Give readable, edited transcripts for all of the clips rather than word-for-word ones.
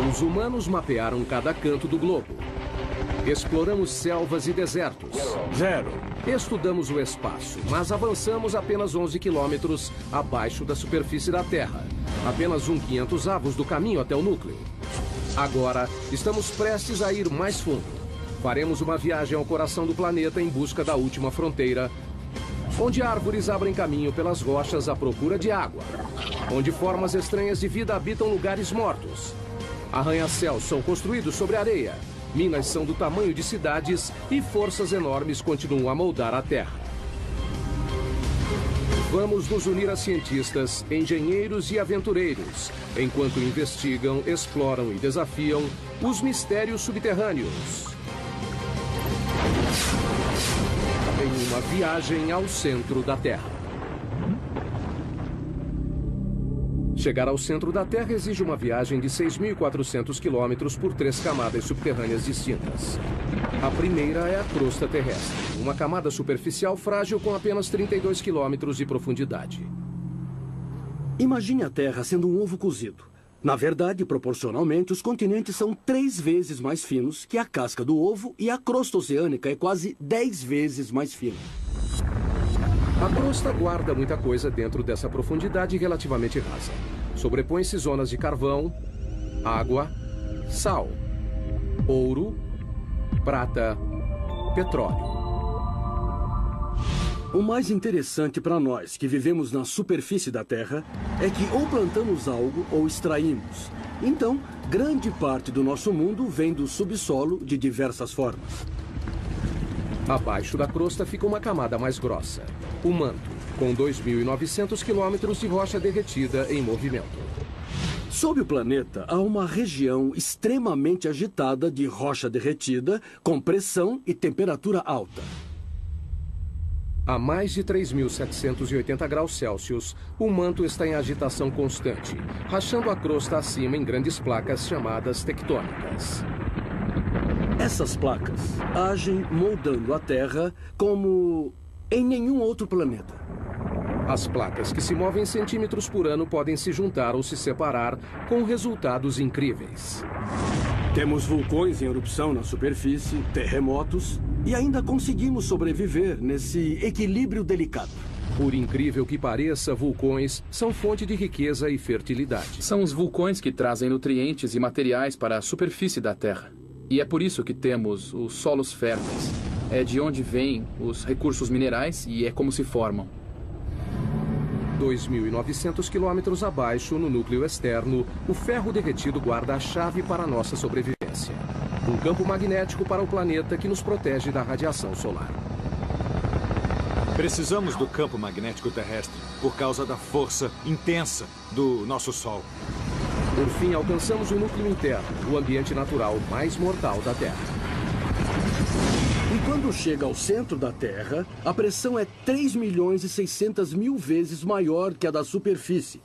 Os humanos mapearam cada canto do globo. Exploramos selvas e desertos. 0. Estudamos o espaço, mas avançamos apenas 11 quilômetros abaixo da superfície da Terra. Apenas 1/500 do caminho até o núcleo. Agora, estamos prestes a ir mais fundo. Faremos uma viagem ao coração do planeta em busca da última fronteira, onde árvores abrem caminho pelas rochas à procura de água, onde formas estranhas de vida habitam lugares mortos. Arranha-céus são construídos sobre areia, minas são do tamanho de cidades e forças enormes continuam a moldar a Terra. Vamos nos unir a cientistas, engenheiros e aventureiros, enquanto investigam, exploram e desafiam os mistérios subterrâneos. Em uma viagem ao centro da Terra. Chegar ao centro da Terra exige uma viagem de 6.400 quilômetros por 3 camadas subterrâneas distintas. A primeira é a crosta terrestre, uma camada superficial frágil com apenas 32 quilômetros de profundidade. Imagine a Terra sendo um ovo cozido. Na verdade, proporcionalmente, os continentes são 3 vezes mais finos que a casca do ovo e a crosta oceânica é quase 10 vezes mais fina. A crosta guarda muita coisa dentro dessa profundidade relativamente rasa. Sobrepõe-se zonas de carvão, água, sal, ouro, prata, petróleo. O mais interessante para nós que vivemos na superfície da Terra é que ou plantamos algo ou extraímos. Então, grande parte do nosso mundo vem do subsolo de diversas formas. Abaixo da crosta fica uma camada mais grossa, o manto, com 2.900 quilômetros de rocha derretida em movimento. Sob o planeta, há uma região extremamente agitada de rocha derretida, com pressão e temperatura alta. A mais de 3.780 graus Celsius, o manto está em agitação constante, rachando a crosta acima em grandes placas chamadas tectônicas. Essas placas agem moldando a Terra como em nenhum outro planeta. As placas que se movem centímetros por ano podem se juntar ou se separar com resultados incríveis. Temos vulcões em erupção na superfície, terremotos e ainda conseguimos sobreviver nesse equilíbrio delicado. Por incrível que pareça, vulcões são fonte de riqueza e fertilidade. São os vulcões que trazem nutrientes e materiais para a superfície da Terra. E é por isso que temos os solos férteis. É de onde vêm os recursos minerais e é como se formam. 2.900 quilômetros abaixo, no núcleo externo, o ferro derretido guarda a chave para a nossa sobrevivência. Um campo magnético para o planeta que nos protege da radiação solar. Precisamos do campo magnético terrestre por causa da força intensa do nosso Sol. Por fim, alcançamos o núcleo interno, o ambiente natural mais mortal da Terra. E quando chega ao centro da Terra, a pressão é 3.600.000 vezes maior que a da superfície.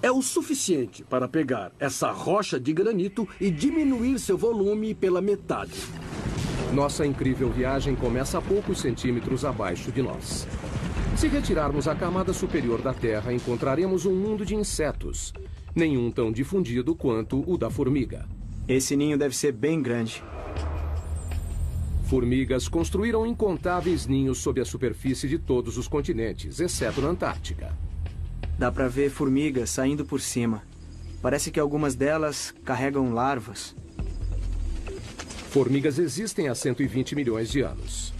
É o suficiente para pegar essa rocha de granito e diminuir seu volume pela metade. Nossa incrível viagem começa a poucos centímetros abaixo de nós. Se retirarmos a camada superior da Terra, encontraremos um mundo de insetos. Nenhum tão difundido quanto o da formiga. Esse ninho deve ser bem grande. Formigas construíram incontáveis ninhos sob a superfície de todos os continentes, exceto na Antártica. Dá pra ver formigas saindo por cima. Parece que algumas delas carregam larvas. Formigas existem há 120 milhões de anos.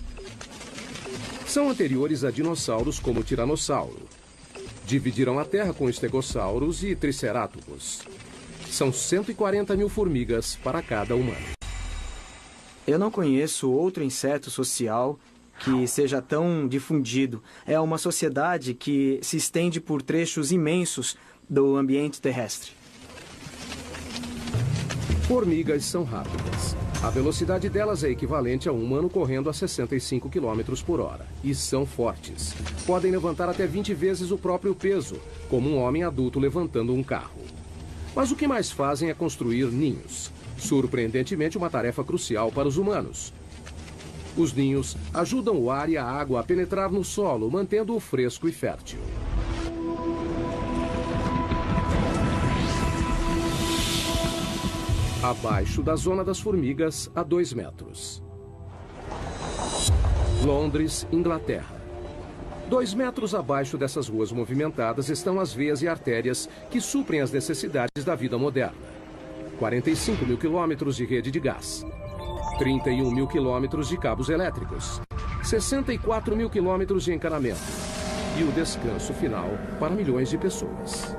São anteriores a dinossauros como o tiranossauro. Dividiram a Terra com estegossauros e tricerátops. São 140 mil formigas para cada humano. Eu não conheço outro inseto social que seja tão difundido. É uma sociedade que se estende por trechos imensos do ambiente terrestre. Formigas são rápidas. A velocidade delas é equivalente a um humano correndo a 65 km por hora. E são fortes. Podem levantar até 20 vezes o próprio peso, como um homem adulto levantando um carro. Mas o que mais fazem é construir ninhos. Surpreendentemente, uma tarefa crucial para os humanos. Os ninhos ajudam o ar e a água a penetrar no solo, mantendo-o fresco e fértil. abaixo da zona das formigas, a 2 metros. Londres, Inglaterra. 2 metros abaixo dessas ruas movimentadas estão as veias e artérias que suprem as necessidades da vida moderna. 45 mil quilômetros de rede de gás. 31 mil quilômetros de cabos elétricos. 64 mil quilômetros de encanamento. E o descanso final para milhões de pessoas.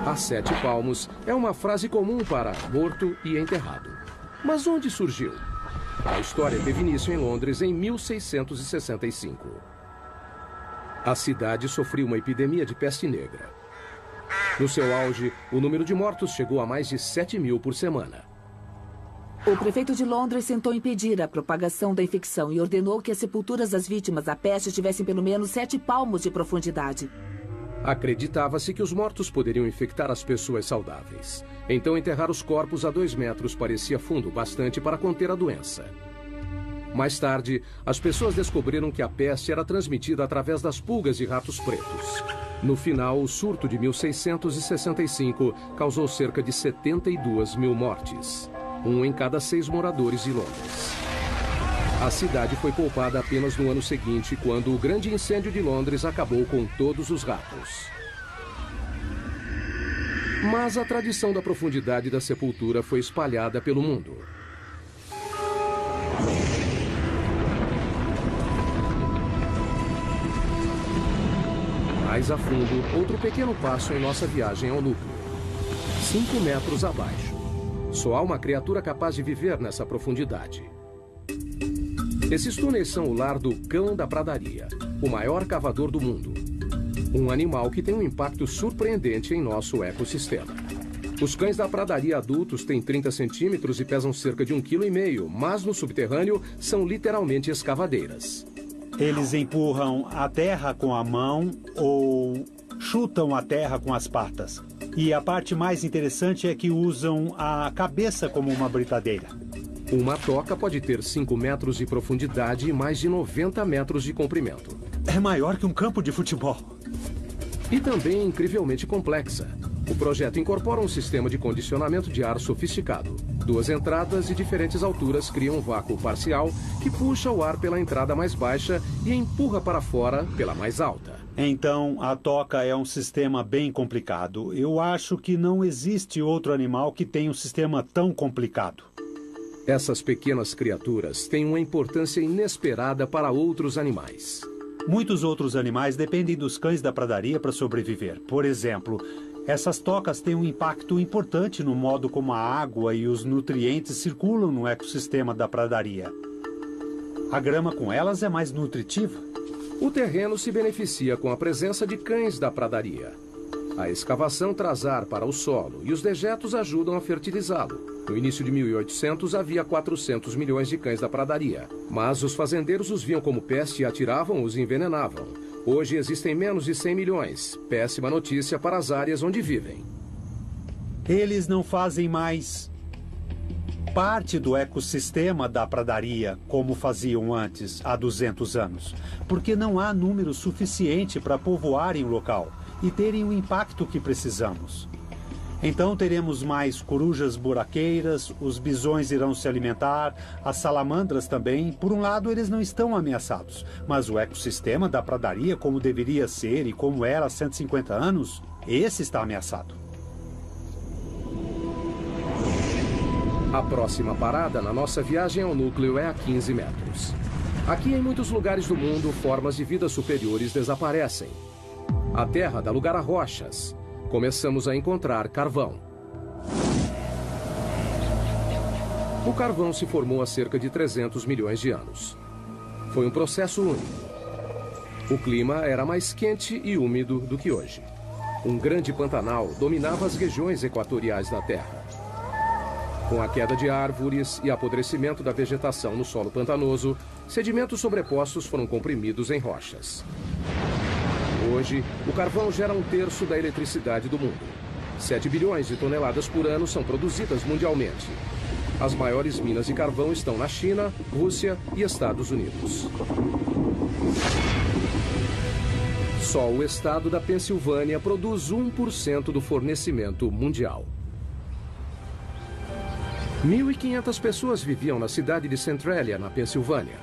A 7 palmos é uma frase comum para morto e enterrado. Mas onde surgiu? A história teve início em Londres em 1665. A cidade sofreu uma epidemia de peste negra. No seu auge, o número de mortos chegou a mais de 7 mil por semana. O prefeito de Londres tentou impedir a propagação da infecção e ordenou que as sepulturas das vítimas da peste tivessem pelo menos 7 palmos de profundidade. Acreditava-se que os mortos poderiam infectar as pessoas saudáveis. Então, enterrar os corpos a 2 metros parecia fundo bastante para conter a doença. Mais tarde, as pessoas descobriram que a peste era transmitida através das pulgas e ratos pretos. No final, o surto de 1665 causou cerca de 72 mil mortes. 1 em cada 6 moradores de Londres. A cidade foi poupada apenas no ano seguinte, quando o grande incêndio de Londres acabou com todos os ratos. Mas a tradição da profundidade da sepultura foi espalhada pelo mundo. Mais a fundo, outro pequeno passo em nossa viagem ao núcleo. 5 metros abaixo. Só há uma criatura capaz de viver nessa profundidade. Esses túneis são o lar do cão da pradaria, o maior cavador do mundo. Um animal que tem um impacto surpreendente em nosso ecossistema. Os cães da pradaria adultos têm 30 centímetros e pesam cerca de 1,5 kg, mas no subterrâneo são literalmente escavadeiras. Eles empurram a terra com a mão ou chutam a terra com as patas. E a parte mais interessante é que usam a cabeça como uma britadeira. Uma toca pode ter 5 metros de profundidade e mais de 90 metros de comprimento. É maior que um campo de futebol. E também incrivelmente complexa. O projeto incorpora um sistema de condicionamento de ar sofisticado. 2 entradas de diferentes alturas criam um vácuo parcial que puxa o ar pela entrada mais baixa e empurra para fora pela mais alta. Então, a toca é um sistema bem complicado. Eu acho que não existe outro animal que tenha um sistema tão complicado. Essas pequenas criaturas têm uma importância inesperada para outros animais. Muitos outros animais dependem dos cães da pradaria para sobreviver. Por exemplo, essas tocas têm um impacto importante no modo como a água e os nutrientes circulam no ecossistema da pradaria. A grama com elas é mais nutritiva. O terreno se beneficia com a presença de cães da pradaria. A escavação traz ar para o solo e os dejetos ajudam a fertilizá-lo. No início de 1800 havia 400 milhões de cães da pradaria, mas os fazendeiros os viam como peste e atiravam os e envenenavam. Hoje existem menos de 100 milhões. Péssima notícia para as áreas onde vivem. Eles não fazem mais parte do ecossistema da pradaria como faziam antes, há 200 anos, porque não há número suficiente para povoarem o local e terem o impacto que precisamos. Então teremos mais corujas buraqueiras, os bisões irão se alimentar, as salamandras também. Por um lado, eles não estão ameaçados, mas o ecossistema da pradaria, como deveria ser e como era há 150 anos, esse está ameaçado. A próxima parada na nossa viagem ao núcleo é a 15 metros. Aqui, em muitos lugares do mundo, formas de vida superiores desaparecem. A terra dá lugar a rochas. Começamos a encontrar carvão. O carvão se formou há cerca de 300 milhões de anos. Foi um processo único. O clima era mais quente e úmido do que hoje. Um grande pantanal dominava as regiões equatoriais da Terra. Com a queda de árvores e apodrecimento da vegetação no solo pantanoso, sedimentos sobrepostos foram comprimidos em rochas. Hoje, o carvão gera 1/3 da eletricidade do mundo. 7 bilhões de toneladas por ano são produzidas mundialmente. As maiores minas de carvão estão na China, Rússia e Estados Unidos. Só o estado da Pensilvânia produz 1% do fornecimento mundial. 1.500 pessoas viviam na cidade de Centralia, na Pensilvânia.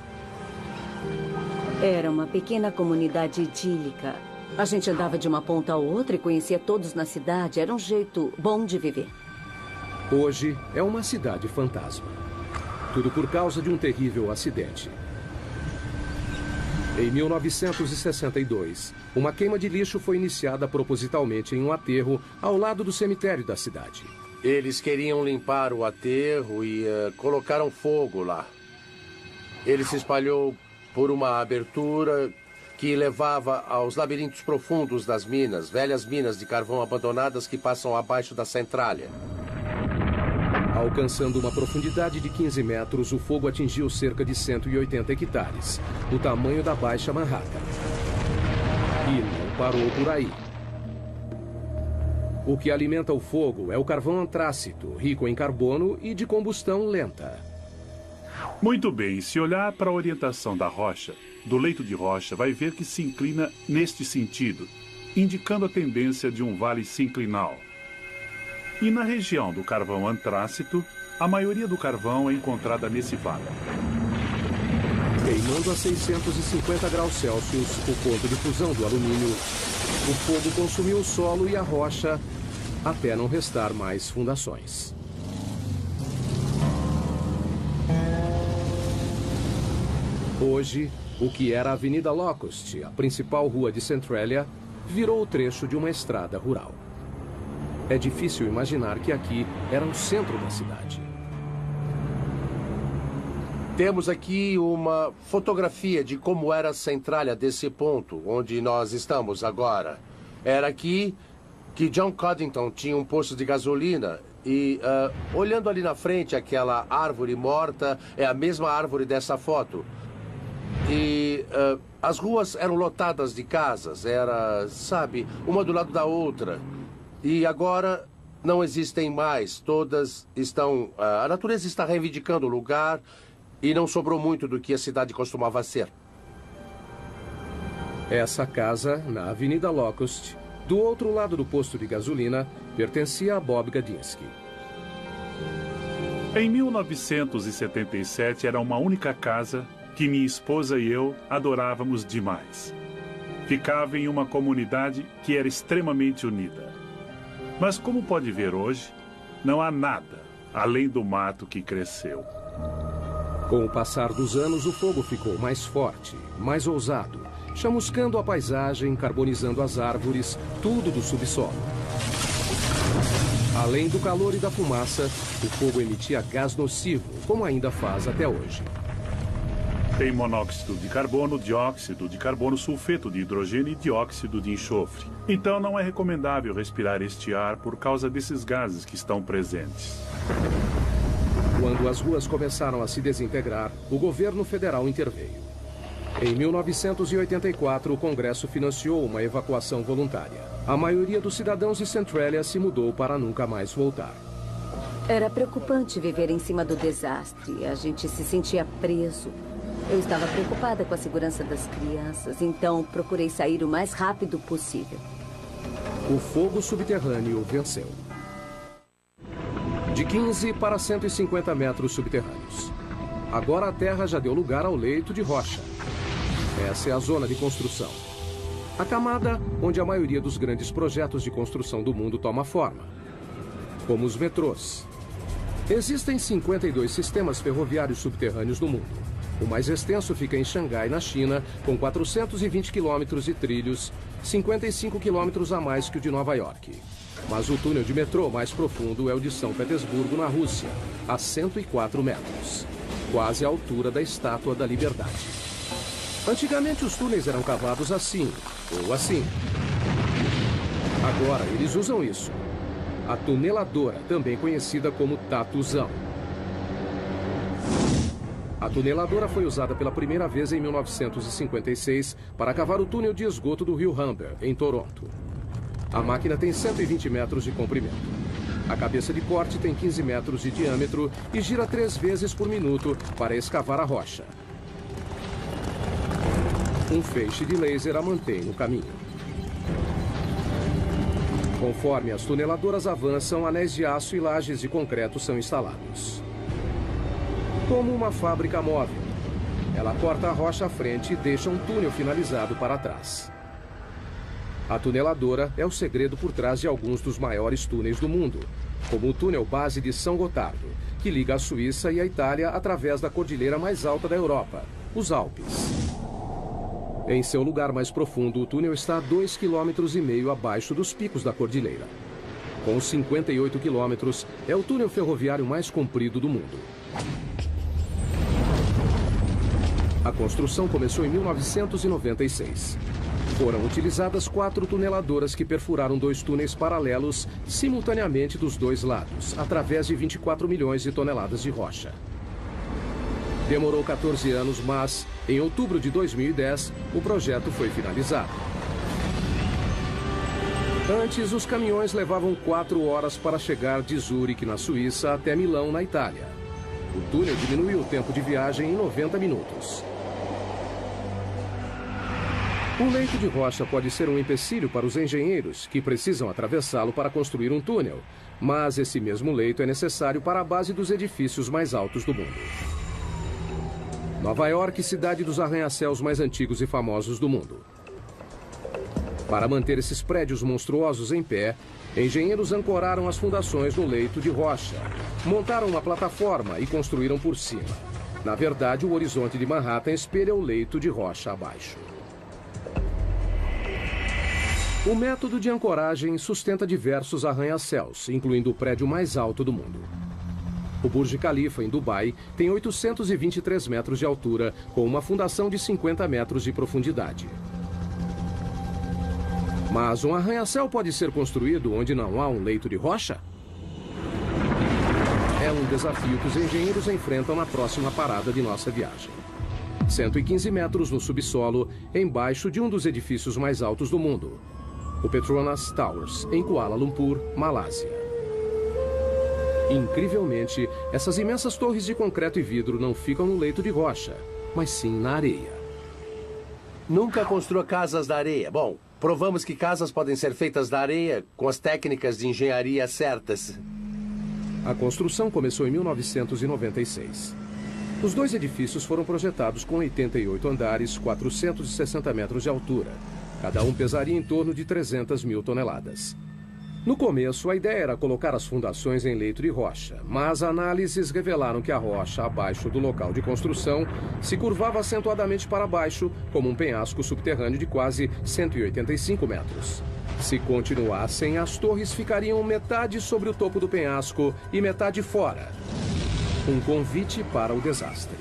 Era uma pequena comunidade idílica. A gente andava de uma ponta a outra e conhecia todos na cidade. Era um jeito bom de viver. Hoje é uma cidade fantasma. Tudo por causa de um terrível acidente. Em 1962, uma queima de lixo foi iniciada propositalmente em um aterro ao lado do cemitério da cidade. Eles queriam limpar o aterro e colocaram fogo lá. Ele se espalhou por uma abertura que levava aos labirintos profundos das minas, velhas minas de carvão abandonadas que passam abaixo da Centralia. Alcançando uma profundidade de 15 metros, o fogo atingiu cerca de 180 hectares, o tamanho da Baixa Manhattan. E não parou por aí. O que alimenta o fogo é o carvão antrácito, rico em carbono e de combustão lenta. Muito bem, se olhar para a orientação da rocha, do leito de rocha, vai ver que se inclina neste sentido, indicando a tendência de um vale sinclinal. E na região do carvão antrácito, a maioria do carvão é encontrada nesse vale. Queimando a 650 graus Celsius, o ponto de fusão do alumínio, o fogo consumiu o solo e a rocha até não restar mais fundações. Hoje, o que era a Avenida Locust, a principal rua de Centralia, virou o trecho de uma estrada rural. É difícil imaginar que aqui era o centro da cidade. Temos aqui uma fotografia de como era a Centralia desse ponto, onde nós estamos agora. Era aqui que John Coddington tinha um posto de gasolina e, olhando ali na frente, aquela árvore morta é a mesma árvore dessa foto. E as ruas eram lotadas de casas, era, sabe, uma do lado da outra. E agora não existem mais, todas estão... a natureza está reivindicando o lugar e não sobrou muito do que a cidade costumava ser. Essa casa, na Avenida Locust, do outro lado do posto de gasolina, pertencia a Bob Gadinsky. Em 1977 era uma única casa que minha esposa e eu adorávamos demais. Ficava em uma comunidade que era extremamente unida. Mas como pode ver hoje, não há nada além do mato que cresceu. Com o passar dos anos, o fogo ficou mais forte, mais ousado, chamuscando a paisagem, carbonizando as árvores, tudo do subsolo. Além do calor e da fumaça, o fogo emitia gás nocivo, como ainda faz até hoje. Tem monóxido de carbono, dióxido de carbono, sulfeto de hidrogênio e dióxido de enxofre. Então não é recomendável respirar este ar por causa desses gases que estão presentes. Quando as ruas começaram a se desintegrar, o governo federal interveio. Em 1984, o Congresso financiou uma evacuação voluntária. A maioria dos cidadãos de Centralia se mudou para nunca mais voltar. Era preocupante viver em cima do desastre. A gente se sentia preso. Eu estava preocupada com a segurança das crianças, então procurei sair o mais rápido possível. O fogo subterrâneo venceu. De 15 para 150 metros subterrâneos. Agora a terra já deu lugar ao leito de rocha. Essa é a zona de construção. A camada onde a maioria dos grandes projetos de construção do mundo toma forma. Como os metrôs. Existem 52 sistemas ferroviários subterrâneos no mundo. O mais extenso fica em Xangai, na China, com 420 quilômetros de trilhos, 55 quilômetros a mais que o de Nova York. Mas o túnel de metrô mais profundo é o de São Petersburgo, na Rússia, a 104 metros, quase à altura da Estátua da Liberdade. Antigamente os túneis eram cavados assim, ou assim. Agora eles usam isso. A tuneladora, também conhecida como tatuzão. A tuneladora foi usada pela primeira vez em 1956 para cavar o túnel de esgoto do rio Humber, em Toronto. A máquina tem 120 metros de comprimento. A cabeça de corte tem 15 metros de diâmetro e gira 3 vezes por minuto para escavar a rocha. Um feixe de laser a mantém no caminho. Conforme as tuneladoras avançam, anéis de aço e lajes de concreto são instalados. Como uma fábrica móvel. Ela corta a rocha à frente e deixa um túnel finalizado para trás. A tuneladora é o segredo por trás de alguns dos maiores túneis do mundo, como o túnel base de São Gotardo, que liga a Suíça e a Itália através da cordilheira mais alta da Europa, os Alpes. Em seu lugar mais profundo, o túnel está a 2,5 km abaixo dos picos da cordilheira. Com 58 quilômetros, é o túnel ferroviário mais comprido do mundo. A construção começou em 1996. Foram utilizadas 4 tuneladoras que perfuraram 2 túneis paralelos simultaneamente dos 2 lados, através de 24 milhões de toneladas de rocha. Demorou 14 anos, mas, em outubro de 2010, o projeto foi finalizado. Antes, os caminhões levavam 4 horas para chegar de Zurique, na Suíça, até Milão, na Itália. O túnel diminuiu o tempo de viagem em 90 minutos. O leito de rocha pode ser um empecilho para os engenheiros, que precisam atravessá-lo para construir um túnel, mas esse mesmo leito é necessário para a base dos edifícios mais altos do mundo. Nova York, cidade dos arranha-céus mais antigos e famosos do mundo. Para manter esses prédios monstruosos em pé, engenheiros ancoraram as fundações no leito de rocha, montaram uma plataforma e construíram por cima. Na verdade, o horizonte de Manhattan espelha o leito de rocha abaixo. O método de ancoragem sustenta diversos arranha-céus, incluindo o prédio mais alto do mundo. O Burj Khalifa, em Dubai, tem 823 metros de altura, com uma fundação de 50 metros de profundidade. Mas um arranha-céu pode ser construído onde não há um leito de rocha? É um desafio que os engenheiros enfrentam na próxima parada de nossa viagem. 115 metros no subsolo, embaixo de um dos edifícios mais altos do mundo. O Petronas Towers, em Kuala Lumpur, Malásia. Incrivelmente, essas imensas torres de concreto e vidro não ficam no leito de rocha, mas sim na areia. Nunca construa casas da areia. Bom, provamos que casas podem ser feitas da areia com as técnicas de engenharia certas. A construção começou em 1996. Os 2 edifícios foram projetados com 88 andares, 460 metros de altura. Cada um pesaria em torno de 300 mil toneladas. No começo, a ideia era colocar as fundações em leito de rocha, mas análises revelaram que a rocha abaixo do local de construção se curvava acentuadamente para baixo, como um penhasco subterrâneo de quase 185 metros. Se continuassem, as torres ficariam metade sobre o topo do penhasco e metade fora. Um convite para o desastre.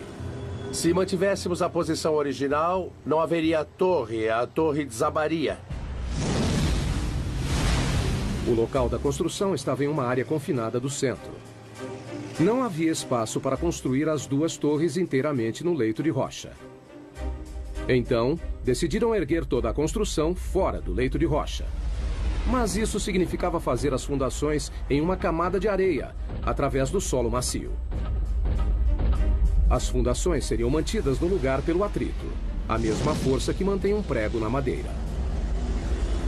Se mantivéssemos a posição original, não haveria a torre desabaria. O local da construção estava em uma área confinada do centro. Não havia espaço para construir as 2 torres inteiramente no leito de rocha. Então, decidiram erguer toda a construção fora do leito de rocha. Mas isso significava fazer as fundações em uma camada de areia, através do solo macio. As fundações seriam mantidas no lugar pelo atrito, a mesma força que mantém um prego na madeira.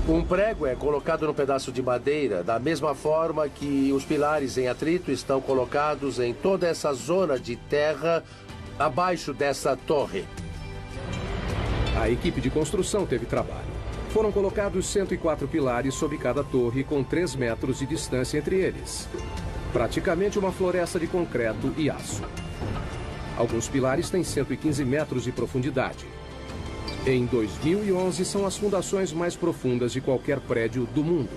Um prego é colocado no pedaço de madeira da mesma forma que os pilares em atrito estão colocados em toda essa zona de terra abaixo dessa torre. A equipe de construção teve trabalho. Foram colocados 104 pilares sob cada torre, com 3 metros de distância entre eles. Praticamente uma floresta de concreto e aço. Alguns pilares têm 115 metros de profundidade. Em 2011, são as fundações mais profundas de qualquer prédio do mundo.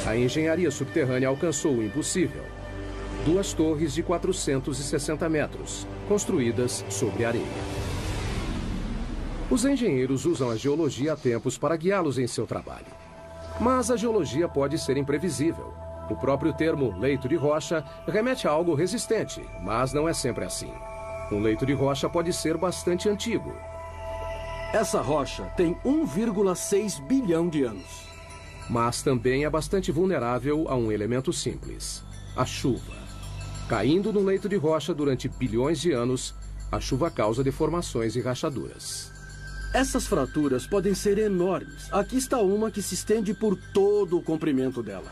A engenharia subterrânea alcançou o impossível. 2 torres de 460 metros, construídas sobre areia. Os engenheiros usam a geologia há tempos para guiá-los em seu trabalho. Mas a geologia pode ser imprevisível. O próprio termo leito de rocha remete a algo resistente, mas não é sempre assim. Um leito de rocha pode ser bastante antigo. Essa rocha tem 1,6 bilhão de anos. Mas também é bastante vulnerável a um elemento simples: a chuva. Caindo no leito de rocha durante bilhões de anos, a chuva causa deformações e rachaduras. Essas fraturas podem ser enormes. Aqui está uma que se estende por todo o comprimento dela.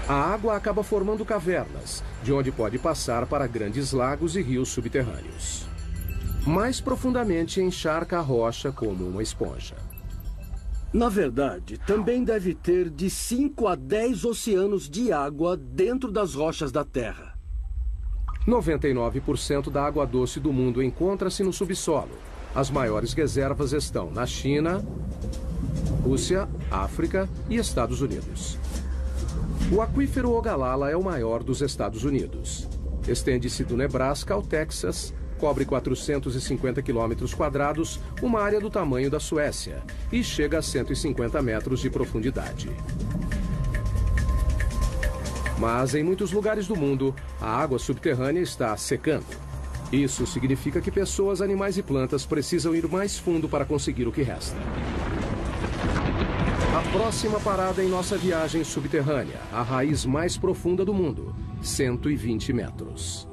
A água acaba formando cavernas, de onde pode passar para grandes lagos e rios subterrâneos. Mais profundamente, encharca a rocha como uma esponja. Na verdade, também deve ter de 5 a 10 oceanos de água dentro das rochas da Terra. 99% da água doce do mundo encontra-se no subsolo. As maiores reservas estão na China, Rússia, África e Estados Unidos. O aquífero Ogallala é o maior dos Estados Unidos. Estende-se do Nebraska ao Texas, cobre 450 quilômetros quadrados, uma área do tamanho da Suécia, e chega a 150 metros de profundidade. Mas em muitos lugares do mundo, a água subterrânea está secando. Isso significa que pessoas, animais e plantas precisam ir mais fundo para conseguir o que resta. A próxima parada em nossa viagem subterrânea, a raiz mais profunda do mundo, 120 metros.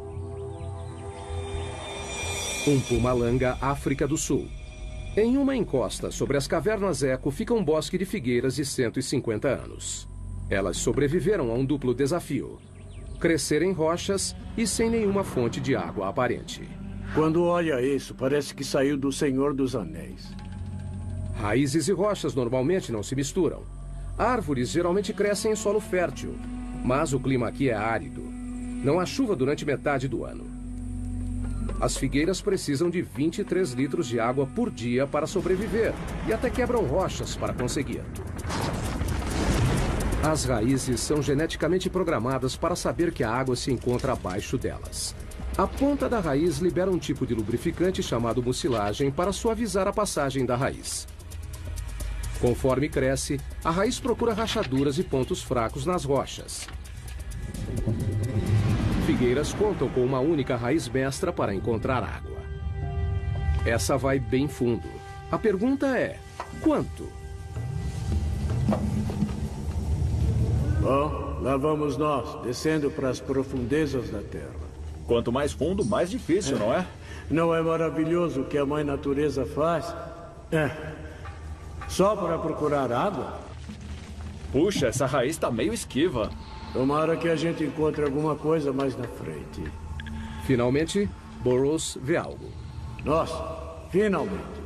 Mpumalanga, África do Sul. Em uma encosta sobre as cavernas Eco fica um bosque de figueiras de 150 anos. Elas sobreviveram a um duplo desafio: crescer em rochas e sem nenhuma fonte de água aparente. Quando olha isso, parece que saiu do Senhor dos Anéis. Raízes e rochas normalmente não se misturam. Árvores geralmente crescem em solo fértil, mas o clima aqui é árido. Não há chuva durante metade do ano. As figueiras precisam de 23 litros de água por dia para sobreviver e até quebram rochas para conseguir. As raízes são geneticamente programadas para saber que a água se encontra abaixo delas. A ponta da raiz libera um tipo de lubrificante chamado mucilagem para suavizar a passagem da raiz. Conforme cresce, a raiz procura rachaduras e pontos fracos nas rochas. Figueiras contam com uma única raiz mestra para encontrar água. Essa vai bem fundo. A pergunta é: quanto? Bom, lá vamos nós, descendo para as profundezas da Terra. Quanto mais fundo, mais difícil, não é? Não é maravilhoso o que a Mãe Natureza faz? Só para procurar água? Puxa, essa raiz está meio esquiva. Tomara que a gente encontre alguma coisa mais na frente. Finalmente, Burroughs vê algo. Nossa, finalmente.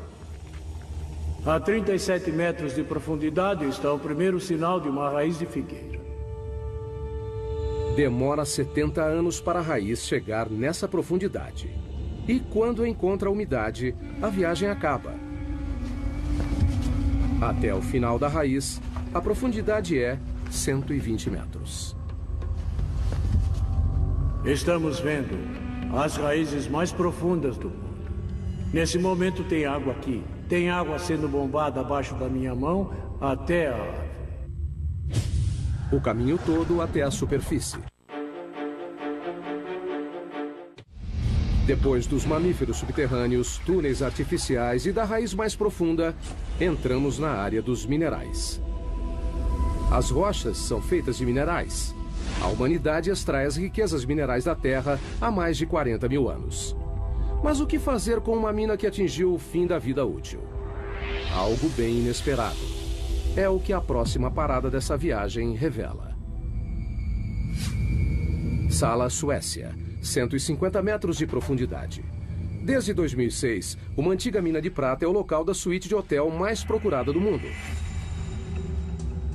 A 37 metros de profundidade está o primeiro sinal de uma raiz de figueira. Demora 70 anos para a raiz chegar nessa profundidade. E quando encontra a umidade, a viagem acaba. Até o final da raiz, a profundidade é 120 metros. Estamos vendo as raízes mais profundas do mundo. Nesse momento tem água aqui. Tem água sendo bombada abaixo da minha mão até a árvore. O caminho todo até a superfície. Depois dos mamíferos subterrâneos, túneis artificiais e da raiz mais profunda, entramos na área dos minerais. As rochas são feitas de minerais. A humanidade extrai as riquezas minerais da Terra há mais de 40 mil anos. Mas o que fazer com uma mina que atingiu o fim da vida útil? Algo bem inesperado. É o que a próxima parada dessa viagem revela. Sala, Suécia. 150 metros de profundidade. Desde 2006, uma antiga mina de prata é o local da suíte de hotel mais procurada do mundo.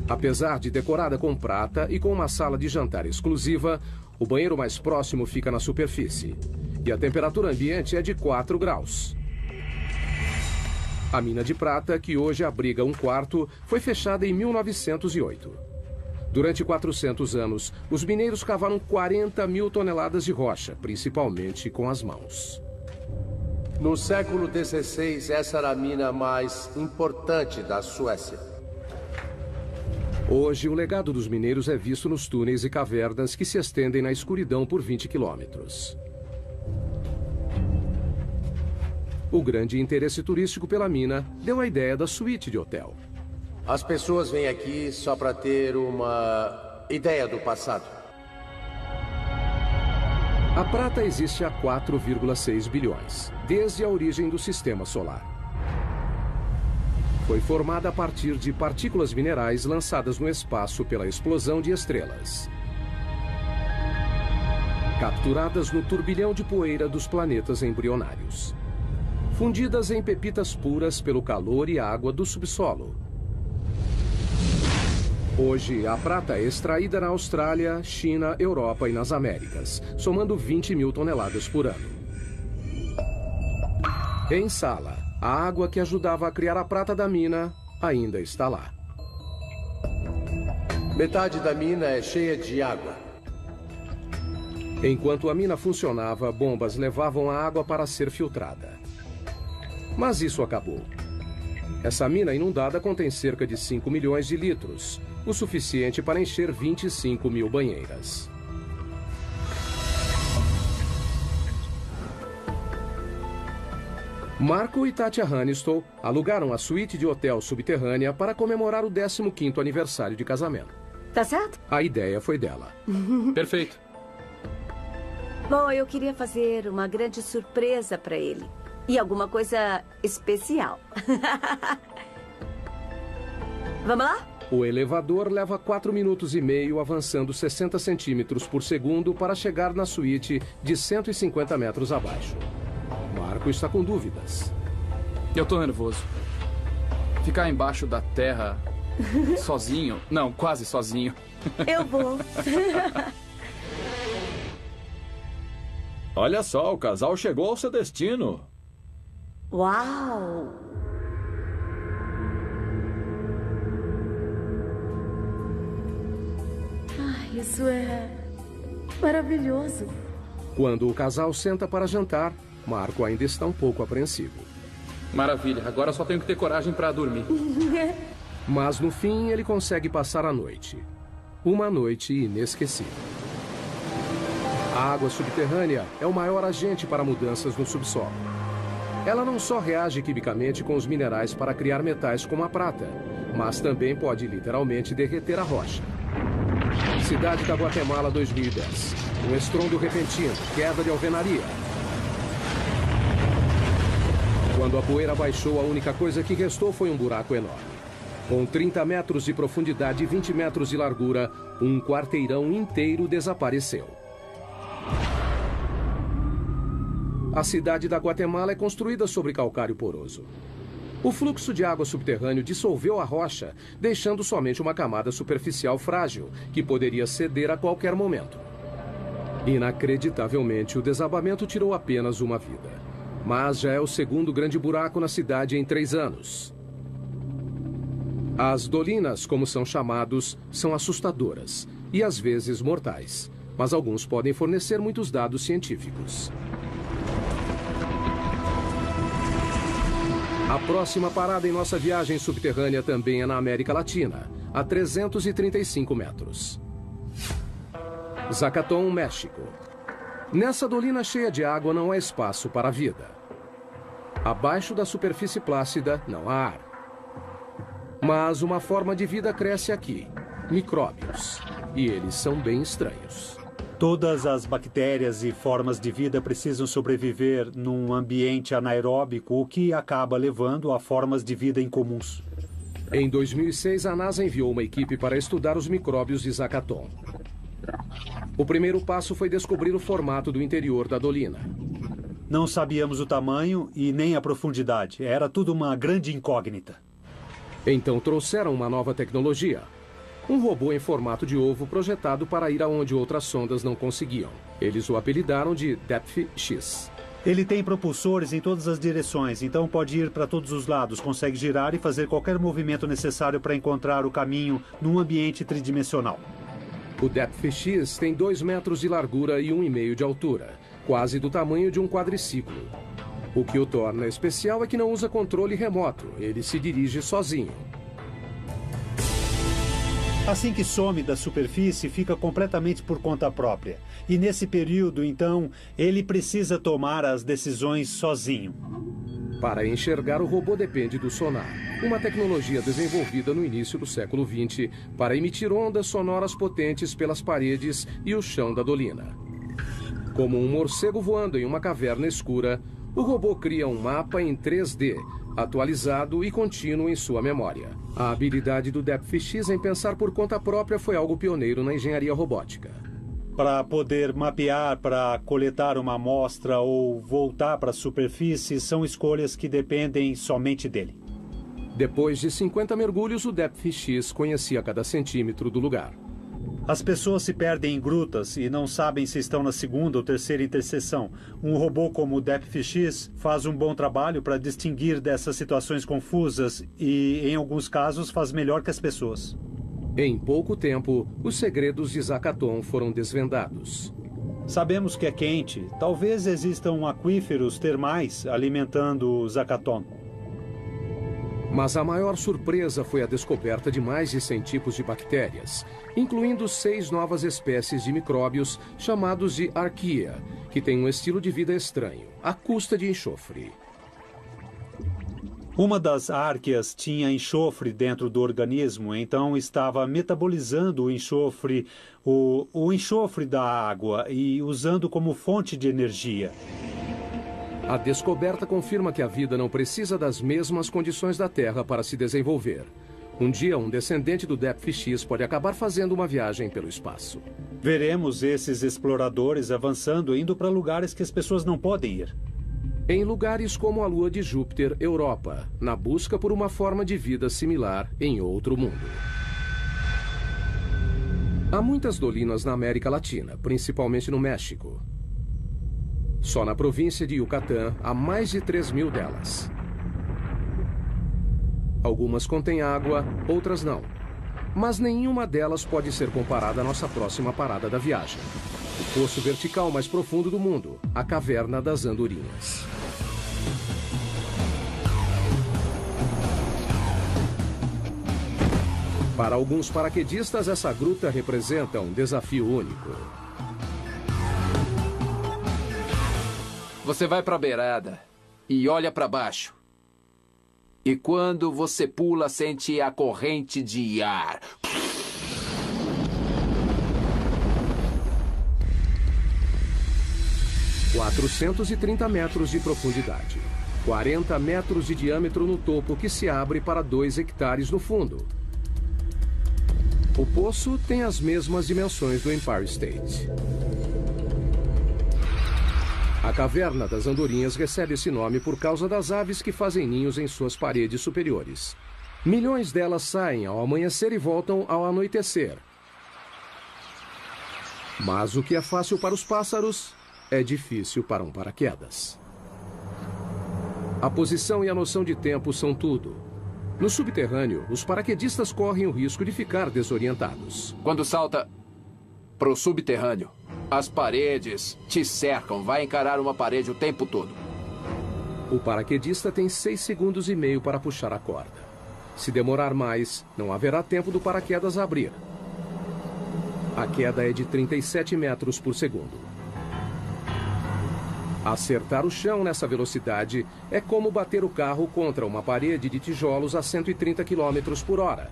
Apesar de decorada com prata e com uma sala de jantar exclusiva, o banheiro mais próximo fica na superfície. E a temperatura ambiente é de 4 graus. A mina de prata, que hoje abriga um quarto, foi fechada em 1908. Durante 400 anos, os mineiros cavaram 40 mil toneladas de rocha, principalmente com as mãos. No século XVI, essa era a mina mais importante da Suécia. Hoje, o legado dos mineiros é visto nos túneis e cavernas que se estendem na escuridão por 20 quilômetros. O grande interesse turístico pela mina deu a ideia da suíte de hotel. As pessoas vêm aqui só para ter uma ideia do passado. A prata existe há 4,6 bilhões, desde a origem do sistema solar. Foi formada a partir de partículas minerais lançadas no espaço pela explosão de estrelas. capturadas no turbilhão de poeira dos planetas embrionários. Fundidas em pepitas puras pelo calor e água do subsolo. Hoje, a prata é extraída na Austrália, China, Europa e nas Américas, somando 20 mil toneladas por ano. Em Sala, a água que ajudava a criar a prata da mina ainda está lá. Metade da mina é cheia de água. Enquanto a mina funcionava, bombas levavam a água para ser filtrada. Mas isso acabou. Essa mina inundada contém cerca de 5 milhões de litros, o suficiente para encher 25 mil banheiras. Marco e Tatya Hannistow alugaram a suíte de hotel subterrânea para comemorar o 15º aniversário de casamento. Tá certo? A ideia foi dela. Perfeito. Bom, eu queria fazer uma grande surpresa para ele. E alguma coisa especial. Vamos lá? O elevador leva 4 minutos e meio, avançando 60 centímetros por segundo para chegar na suíte de 150 metros abaixo. Marco está com dúvidas. Eu tô nervoso. Ficar embaixo da terra sozinho? Não, quase sozinho. Eu vou. Olha só, o casal chegou ao seu destino. Uau! Ai, isso é maravilhoso. Quando o casal senta para jantar, Marco ainda está um pouco apreensivo. Maravilha, agora só tenho que ter coragem para dormir. Mas no fim ele consegue passar a noite. Uma noite inesquecível. A água subterrânea é o maior agente para mudanças no subsolo. Ela não só reage quimicamente com os minerais para criar metais como a prata, mas também pode literalmente derreter a rocha. Cidade da Guatemala 2010. Um estrondo repentino, queda de alvenaria. Quando a poeira baixou, a única coisa que restou foi um buraco enorme. Com 30 metros de profundidade e 20 metros de largura, um quarteirão inteiro desapareceu. A cidade da Guatemala é construída sobre calcário poroso. O fluxo de água subterrâneo dissolveu a rocha, deixando somente uma camada superficial frágil, que poderia ceder a qualquer momento. Inacreditavelmente, o desabamento tirou apenas uma vida. Mas já é o segundo grande buraco na cidade em 3 anos. As dolinas, como são chamados, são assustadoras e às vezes mortais, mas alguns podem fornecer muitos dados científicos. A próxima parada em nossa viagem subterrânea também é na América Latina, a 335 metros. Zacatón, México. Nessa dolina cheia de água não há espaço para a vida. Abaixo da superfície plácida não há ar. Mas uma forma de vida cresce aqui, micróbios. E eles são bem estranhos. Todas as bactérias e formas de vida precisam sobreviver num ambiente anaeróbico, o que acaba levando a formas de vida incomuns. Em 2006, a NASA enviou uma equipe para estudar os micróbios de Zacatón. O primeiro passo foi descobrir o formato do interior da dolina. Não sabíamos o tamanho e nem a profundidade. Era tudo uma grande incógnita. Então trouxeram uma nova tecnologia. Um robô em formato de ovo projetado para ir aonde outras sondas não conseguiam. Eles o apelidaram de Depth-X. Ele tem propulsores em todas as direções, então pode ir para todos os lados, consegue girar e fazer qualquer movimento necessário para encontrar o caminho num ambiente tridimensional. O Depth-X tem 2 metros de largura e 1,5 de altura, quase do tamanho de um quadriciclo. O que o torna especial é que não usa controle remoto, ele se dirige sozinho. Assim que some da superfície, fica completamente por conta própria. E nesse período, então, ele precisa tomar as decisões sozinho. Para enxergar, o robô depende do sonar, uma tecnologia desenvolvida no início do século XX para emitir ondas sonoras potentes pelas paredes e o chão da dolina. Como um morcego voando em uma caverna escura, o robô cria um mapa em 3D, atualizado e contínuo em sua memória. A habilidade do Depth-X em pensar por conta própria foi algo pioneiro na engenharia robótica. para poder mapear, para coletar uma amostra ou voltar para a superfície são escolhas que dependem somente dele. Depois de 50 mergulhos, o Depth X conhecia cada centímetro do lugar. As pessoas se perdem em grutas e não sabem se estão na segunda ou terceira interseção. Um robô como o Depth X faz um bom trabalho para distinguir dessas situações confusas e, em alguns casos, faz melhor que as pessoas. Em pouco tempo, os segredos de Zakaton foram desvendados. Sabemos que é quente. Talvez existam aquíferos termais alimentando Zakaton. Mas a maior surpresa foi a descoberta de mais de 100 tipos de bactérias, incluindo 6 novas espécies de micróbios chamados de arqueia, que têm um estilo de vida estranho, à custa de enxofre. Uma das árqueas tinha enxofre dentro do organismo, então estava metabolizando o enxofre, o enxofre da água e usando como fonte de energia. A descoberta confirma que a vida não precisa das mesmas condições da Terra para se desenvolver. Um dia, um descendente do Depth X pode acabar fazendo uma viagem pelo espaço. Veremos esses exploradores avançando, indo para lugares que as pessoas não podem ir. Em lugares como a Lua de Júpiter, Europa, na busca por uma forma de vida similar em outro mundo. Há muitas dolinas na América Latina, principalmente no México. Só na província de Yucatán há mais de 3.000 delas. Algumas contêm água, outras não. Mas nenhuma delas pode ser comparada à nossa próxima parada da viagem. O poço vertical mais profundo do mundo, a Caverna das Andorinhas. Para alguns paraquedistas, essa gruta representa um desafio único. Você vai para a beirada e olha para baixo. E quando você pula, sente a corrente de ar. 430 metros de profundidade. 40 metros de diâmetro no topo, que se abre para 2 hectares no fundo. O poço tem as mesmas dimensões do Empire State. A Caverna das Andorinhas recebe esse nome por causa das aves que fazem ninhos em suas paredes superiores. Milhões delas saem ao amanhecer e voltam ao anoitecer. Mas o que é fácil para os pássaros é difícil para um paraquedas. A posição e a noção de tempo são tudo. No subterrâneo, os paraquedistas correm o risco de ficar desorientados. Quando salta para o subterrâneo, as paredes te cercam. Vai encarar uma parede o tempo todo. O paraquedista tem 6 segundos e meio para puxar a corda. Se demorar mais, não haverá tempo do paraquedas abrir. A queda é de 37 metros por segundo. Acertar o chão nessa velocidade é como bater o carro contra uma parede de tijolos a 130 km por hora.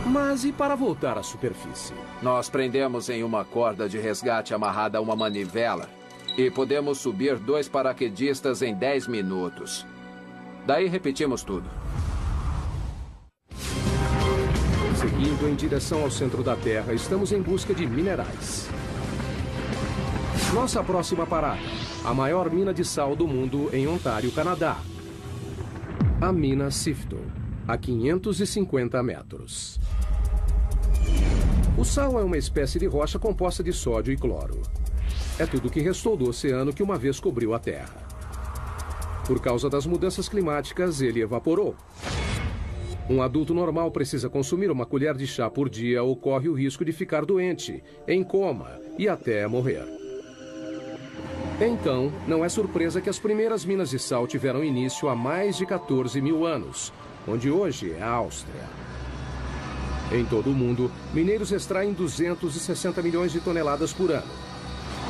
Mas e para voltar à superfície? Nós prendemos em uma corda de resgate amarrada a uma manivela e podemos subir 2 paraquedistas em 10 minutos. Daí repetimos tudo. Seguindo em direção ao centro da Terra, estamos em busca de minerais. Nossa próxima parada, a maior mina de sal do mundo em Ontário, Canadá. A mina Sifton, a 550 metros. O sal é uma espécie de rocha composta de sódio e cloro. É tudo o que restou do oceano que uma vez cobriu a Terra. Por causa das mudanças climáticas, ele evaporou. Um adulto normal precisa consumir uma colher de chá por dia ou corre o risco de ficar doente, em coma e até morrer. Então, não é surpresa que as primeiras minas de sal tiveram início há mais de 14 mil anos, onde hoje é a Áustria. Em todo o mundo, mineiros extraem 260 milhões de toneladas por ano.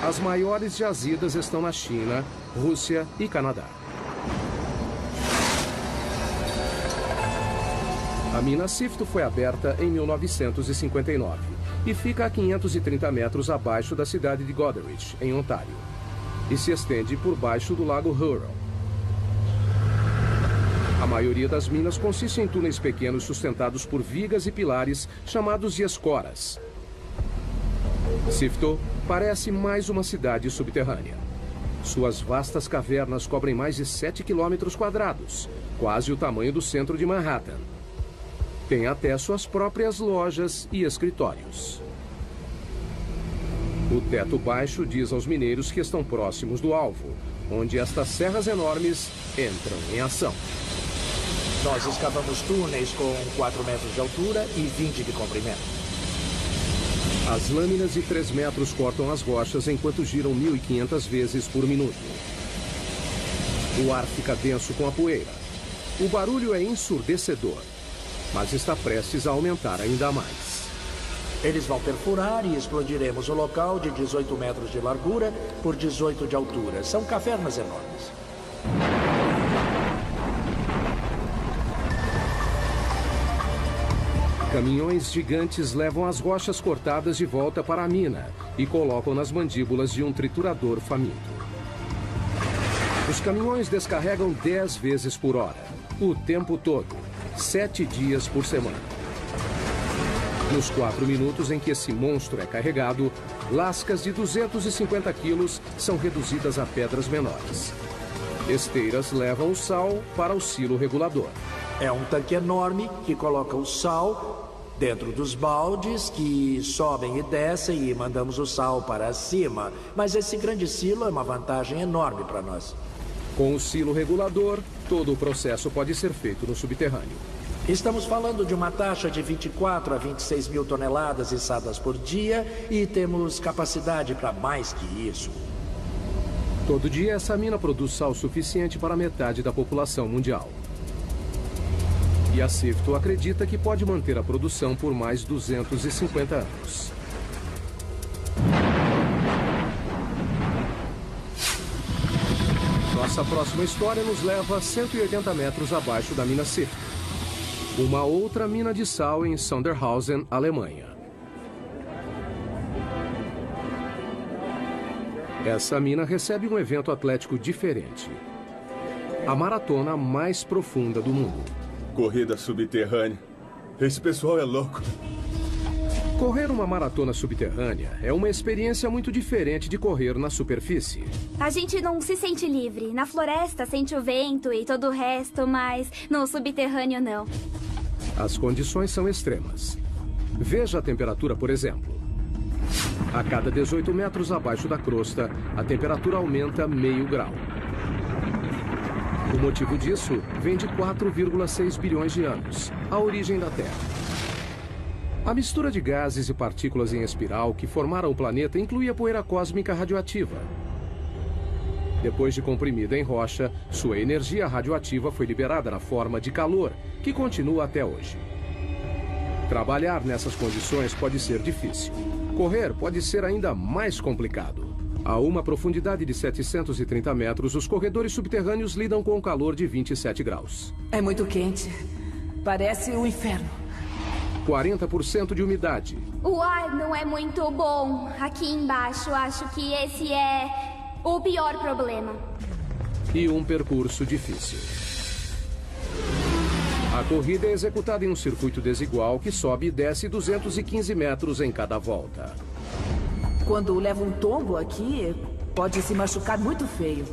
As maiores jazidas estão na China, Rússia e Canadá. A mina Sifton foi aberta em 1959 e fica a 530 metros abaixo da cidade de Goderich, em Ontário, e se estende por baixo do lago Huron. A maioria das minas consiste em túneis pequenos sustentados por vigas e pilares chamados de escoras. Sifto parece mais uma cidade subterrânea. Suas vastas cavernas cobrem mais de 7 quilômetros quadrados, quase o tamanho do centro de Manhattan. Tem até suas próprias lojas e escritórios. O teto baixo diz aos mineiros que estão próximos do alvo, onde estas serras enormes entram em ação. Nós escavamos túneis com 4 metros de altura e 20 de comprimento. As lâminas de 3 metros cortam as rochas enquanto giram 1.500 vezes por minuto. O ar fica denso com a poeira. O barulho é ensurdecedor, mas está prestes a aumentar ainda mais. Eles vão perfurar e explodiremos o local de 18 metros de largura por 18 de altura. São cavernas enormes. Caminhões gigantes levam as rochas cortadas de volta para a mina e colocam nas mandíbulas de um triturador faminto. Os caminhões descarregam 10 vezes por hora, o tempo todo, 7 dias por semana. Nos 4 minutos em que esse monstro é carregado, lascas de 250 quilos são reduzidas a pedras menores. Esteiras levam o sal para o silo regulador. É um tanque enorme que coloca o sal dentro dos baldes que sobem e descem e mandamos o sal para cima. Mas esse grande silo é uma vantagem enorme para nós. Com o silo regulador, todo o processo pode ser feito no subterrâneo. Estamos falando de uma taxa de 24 a 26 mil toneladas içadas por dia e temos capacidade para mais que isso. Todo dia, essa mina produz sal suficiente para metade da população mundial. E a Sifto acredita que pode manter a produção por mais 250 anos. Nossa próxima história nos leva a 180 metros abaixo da mina Sifto, uma outra mina de sal em Sondershausen, Alemanha. Essa mina recebe um evento atlético diferente. A maratona mais profunda do mundo. Corrida subterrânea. Esse pessoal é louco. Correr uma maratona subterrânea é uma experiência muito diferente de correr na superfície. A gente não se sente livre. Na floresta sente o vento e todo o resto, mas no subterrâneo não. As condições são extremas. Veja a temperatura, por exemplo. A cada 18 metros abaixo da crosta, a temperatura aumenta meio grau. O motivo disso vem de 4,6 bilhões de anos, a origem da Terra. A mistura de gases e partículas em espiral que formaram o planeta incluía poeira cósmica radioativa. Depois de comprimida em rocha, sua energia radioativa foi liberada na forma de calor, que continua até hoje. Trabalhar nessas condições pode ser difícil. Correr pode ser ainda mais complicado. A uma profundidade de 730 metros, os corredores subterrâneos lidam com um calor de 27 graus. É muito quente. Parece o inferno. 40% de umidade. O ar não é muito bom. Aqui embaixo, acho que esse é o pior problema. E um percurso difícil. A corrida é executada em um circuito desigual que sobe e desce 215 metros em cada volta. Quando leva um tombo aqui, pode se machucar muito feio.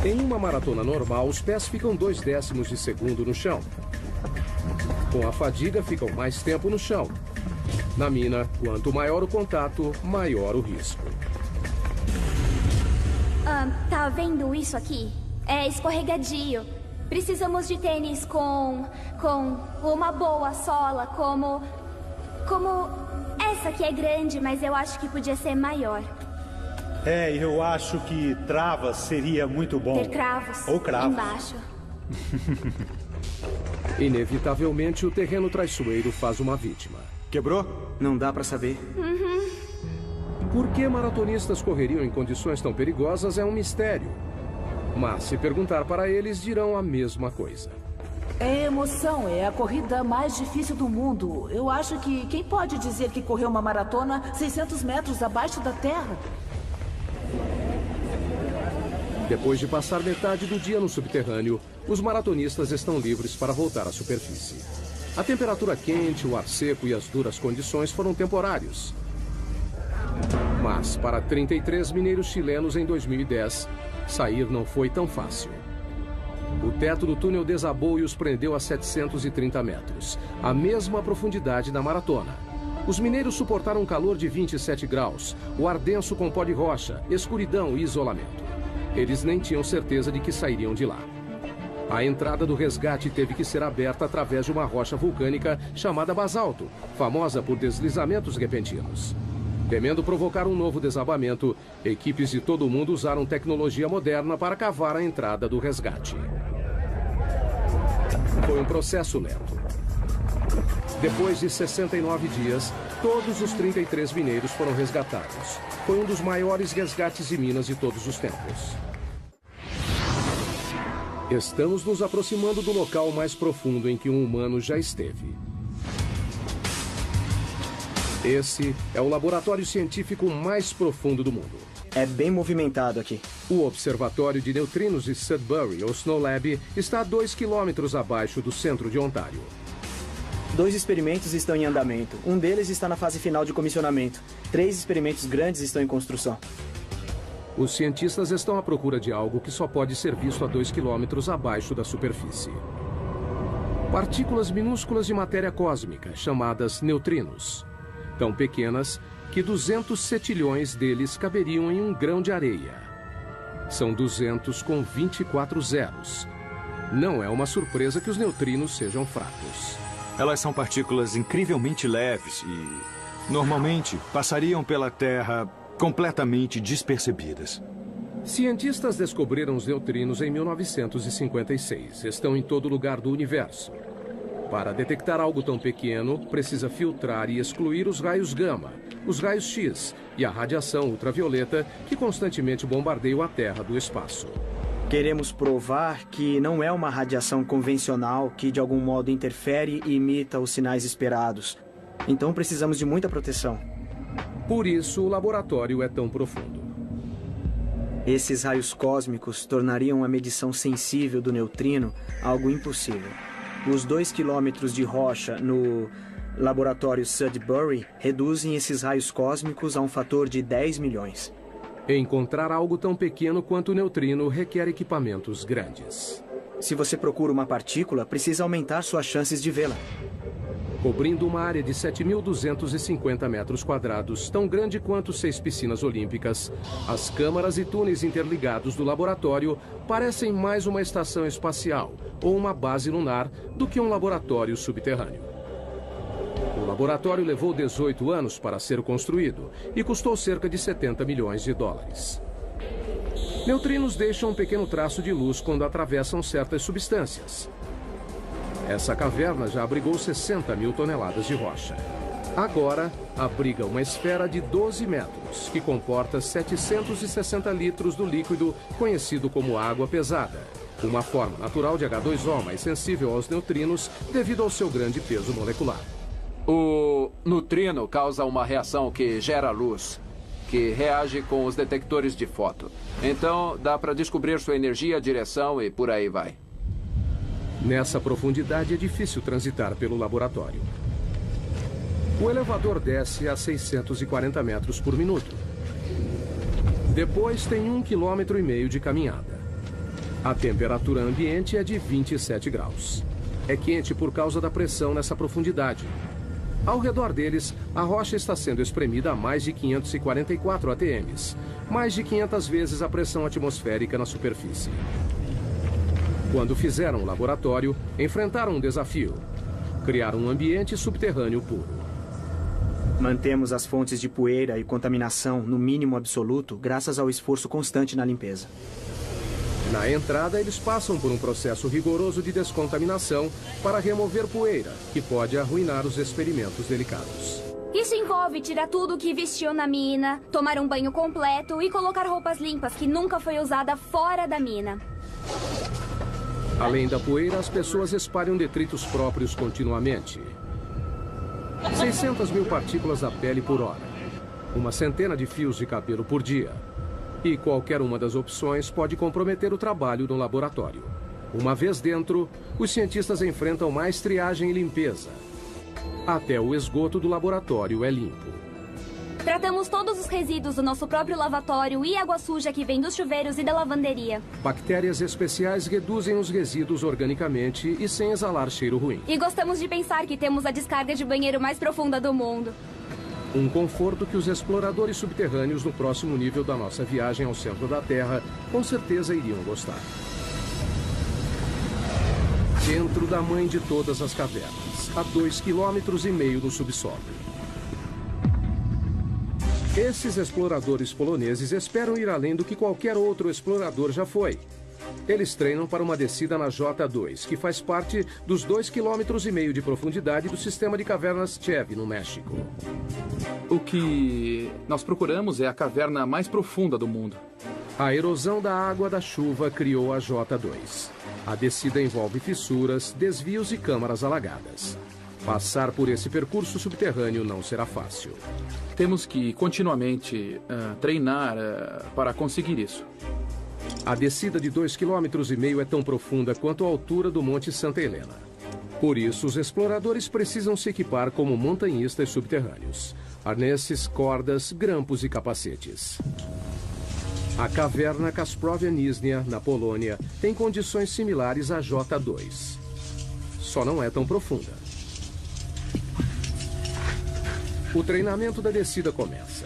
Em uma maratona normal, os pés ficam 0,2 de segundo no chão. Com a fadiga, ficam mais tempo no chão. Na mina, quanto maior o contato, maior o risco. Tá vendo isso aqui? É escorregadio. Precisamos de tênis com uma boa sola, como essa que é grande, mas eu acho que podia ser maior. Eu acho que travas seria muito bom. Ter cravos. Ou cravos. Embaixo. Inevitavelmente, o terreno traiçoeiro faz uma vítima. Quebrou? Não dá pra saber. Por que maratonistas correriam em condições tão perigosas é um mistério. Mas se perguntar para eles, dirão a mesma coisa. É emoção, é a corrida mais difícil do mundo. Eu acho que quem pode dizer que correu uma maratona 600 metros abaixo da terra? Depois de passar metade do dia no subterrâneo, os maratonistas estão livres para voltar à superfície. A temperatura quente, o ar seco e as duras condições foram temporários. Mas para 33 mineiros chilenos em 2010, sair não foi tão fácil. O teto do túnel desabou e os prendeu a 730 metros, a mesma profundidade da maratona. Os mineiros suportaram um calor de 27 graus, o ar denso com pó de rocha, escuridão e isolamento. Eles nem tinham certeza de que sairiam de lá. A entrada do resgate teve que ser aberta através de uma rocha vulcânica chamada basalto, famosa por deslizamentos repentinos. Temendo provocar um novo desabamento, equipes de todo o mundo usaram tecnologia moderna para cavar a entrada do resgate. Foi um processo lento. Depois de 69 dias, todos os 33 mineiros foram resgatados. Foi um dos maiores resgates de minas de todos os tempos. Estamos nos aproximando do local mais profundo em que um humano já esteve. Esse é o laboratório científico mais profundo do mundo. É bem movimentado aqui. O Observatório de Neutrinos de Sudbury, ou Snow Lab, está a 2 quilômetros abaixo do centro de Ontário. 2 experimentos estão em andamento. Um deles está na fase final de comissionamento. 3 experimentos grandes estão em construção. Os cientistas estão à procura de algo que só pode ser visto a 2 quilômetros abaixo da superfície. Partículas minúsculas de matéria cósmica, chamadas neutrinos. Tão pequenas que 200 cetilhões deles caberiam em um grão de areia. São 200 com 24 zeros. Não é uma surpresa que os neutrinos sejam fracos. Elas são partículas incrivelmente leves e, normalmente, passariam pela Terra completamente despercebidas. Cientistas descobriram os neutrinos em 1956. Estão em todo lugar do universo. Para detectar algo tão pequeno, precisa filtrar e excluir os raios gama, os raios X e a radiação ultravioleta que constantemente bombardeiam a Terra do espaço. Queremos provar que não é uma radiação convencional que de algum modo interfere e imita os sinais esperados. Então precisamos de muita proteção. Por isso o laboratório é tão profundo. Esses raios cósmicos tornariam a medição sensível do neutrino algo impossível. Os 2 quilômetros de rocha no laboratório Sudbury reduzem esses raios cósmicos a um fator de 10 milhões. Encontrar algo tão pequeno quanto o neutrino requer equipamentos grandes. Se você procura uma partícula, precisa aumentar suas chances de vê-la. Cobrindo uma área de 7.250 metros quadrados, tão grande quanto 6 piscinas olímpicas, as câmaras e túneis interligados do laboratório parecem mais uma estação espacial ou uma base lunar do que um laboratório subterrâneo. O laboratório levou 18 anos para ser construído e custou cerca de 70 milhões de dólares. Neutrinos deixam um pequeno traço de luz quando atravessam certas substâncias. Essa caverna já abrigou 60 mil toneladas de rocha. Agora, abriga uma esfera de 12 metros, que comporta 760 litros do líquido conhecido como água pesada, uma forma natural de H2O mais sensível aos neutrinos devido ao seu grande peso molecular. O neutrino causa uma reação que gera luz, que reage com os detectores de foto. Então, dá para descobrir sua energia, direção e por aí vai. Nessa profundidade é difícil transitar pelo laboratório. O elevador desce a 640 metros por minuto. Depois tem 1,5 km de caminhada. A temperatura ambiente é de 27 graus. É quente por causa da pressão nessa profundidade. Ao redor deles, a rocha está sendo espremida a mais de 544 atms, mais de 500 vezes a pressão atmosférica na superfície. Quando fizeram o laboratório, enfrentaram um desafio: criar um ambiente subterrâneo puro. Mantemos as fontes de poeira e contaminação no mínimo absoluto graças ao esforço constante na limpeza. Na entrada, eles passam por um processo rigoroso de descontaminação para remover poeira, que pode arruinar os experimentos delicados. Isso envolve tirar tudo o que vestiu na mina, tomar um banho completo e colocar roupas limpas que nunca foi usada fora da mina. Além da poeira, as pessoas espalham detritos próprios continuamente. 600 mil partículas da pele por hora. Uma centena de fios de cabelo por dia. E qualquer uma das opções pode comprometer o trabalho no laboratório. Uma vez dentro, os cientistas enfrentam mais triagem e limpeza. Até o esgoto do laboratório é limpo. Tratamos todos os resíduos do nosso próprio lavatório e água suja que vem dos chuveiros e da lavanderia. Bactérias especiais reduzem os resíduos organicamente e sem exalar cheiro ruim. E gostamos de pensar que temos a descarga de banheiro mais profunda do mundo. Um conforto que os exploradores subterrâneos no próximo nível da nossa viagem ao centro da Terra com certeza iriam gostar. Dentro da mãe de todas as cavernas, a 2,5 km no subsolo. Esses exploradores poloneses esperam ir além do que qualquer outro explorador já foi. Eles treinam para uma descida na J2, que faz parte dos 2,5 km de profundidade do sistema de cavernas Chev, no México. O que nós procuramos é a caverna mais profunda do mundo. A erosão da água da chuva criou a J2. A descida envolve fissuras, desvios e câmaras alagadas. Passar por esse percurso subterrâneo não será fácil. Temos que continuamente treinar para conseguir isso. A descida de 2,5 km é tão profunda quanto a altura do Monte Santa Helena. Por isso, os exploradores precisam se equipar como montanhistas subterrâneos. Arnesses, cordas, grampos e capacetes. A caverna Kasprovia Nizhnia, na Polônia, tem condições similares à J2. Só não é tão profunda. O treinamento da descida começa.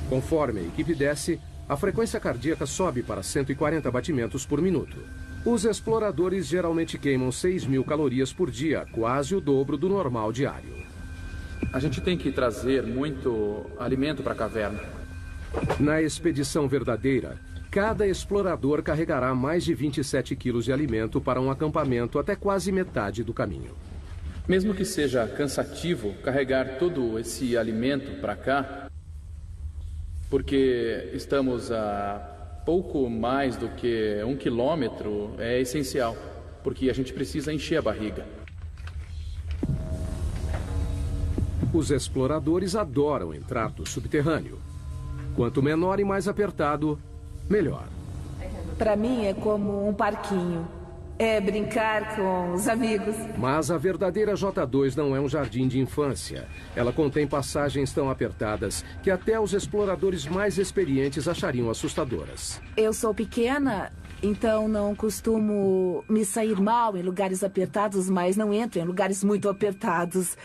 Conforme a equipe desce, a frequência cardíaca sobe para 140 batimentos por minuto. Os exploradores geralmente queimam 6.000 calorias por dia, quase o dobro do normal diário. A gente tem que trazer muito alimento para a caverna. Na expedição verdadeira, cada explorador carregará mais de 27 quilos de alimento para um acampamento até quase metade do caminho. Mesmo que seja cansativo carregar todo esse alimento para cá, porque estamos a pouco mais do que 1 quilômetro, é essencial, porque a gente precisa encher a barriga. Os exploradores adoram entrar no subterrâneo. Quanto menor e mais apertado, melhor. Para mim é como um parquinho. É brincar com os amigos. Mas a verdadeira J2 não é um jardim de infância. Ela contém passagens tão apertadas que até os exploradores mais experientes achariam assustadoras. Eu sou pequena, então não costumo me sair mal em lugares apertados, mas não entro em lugares muito apertados.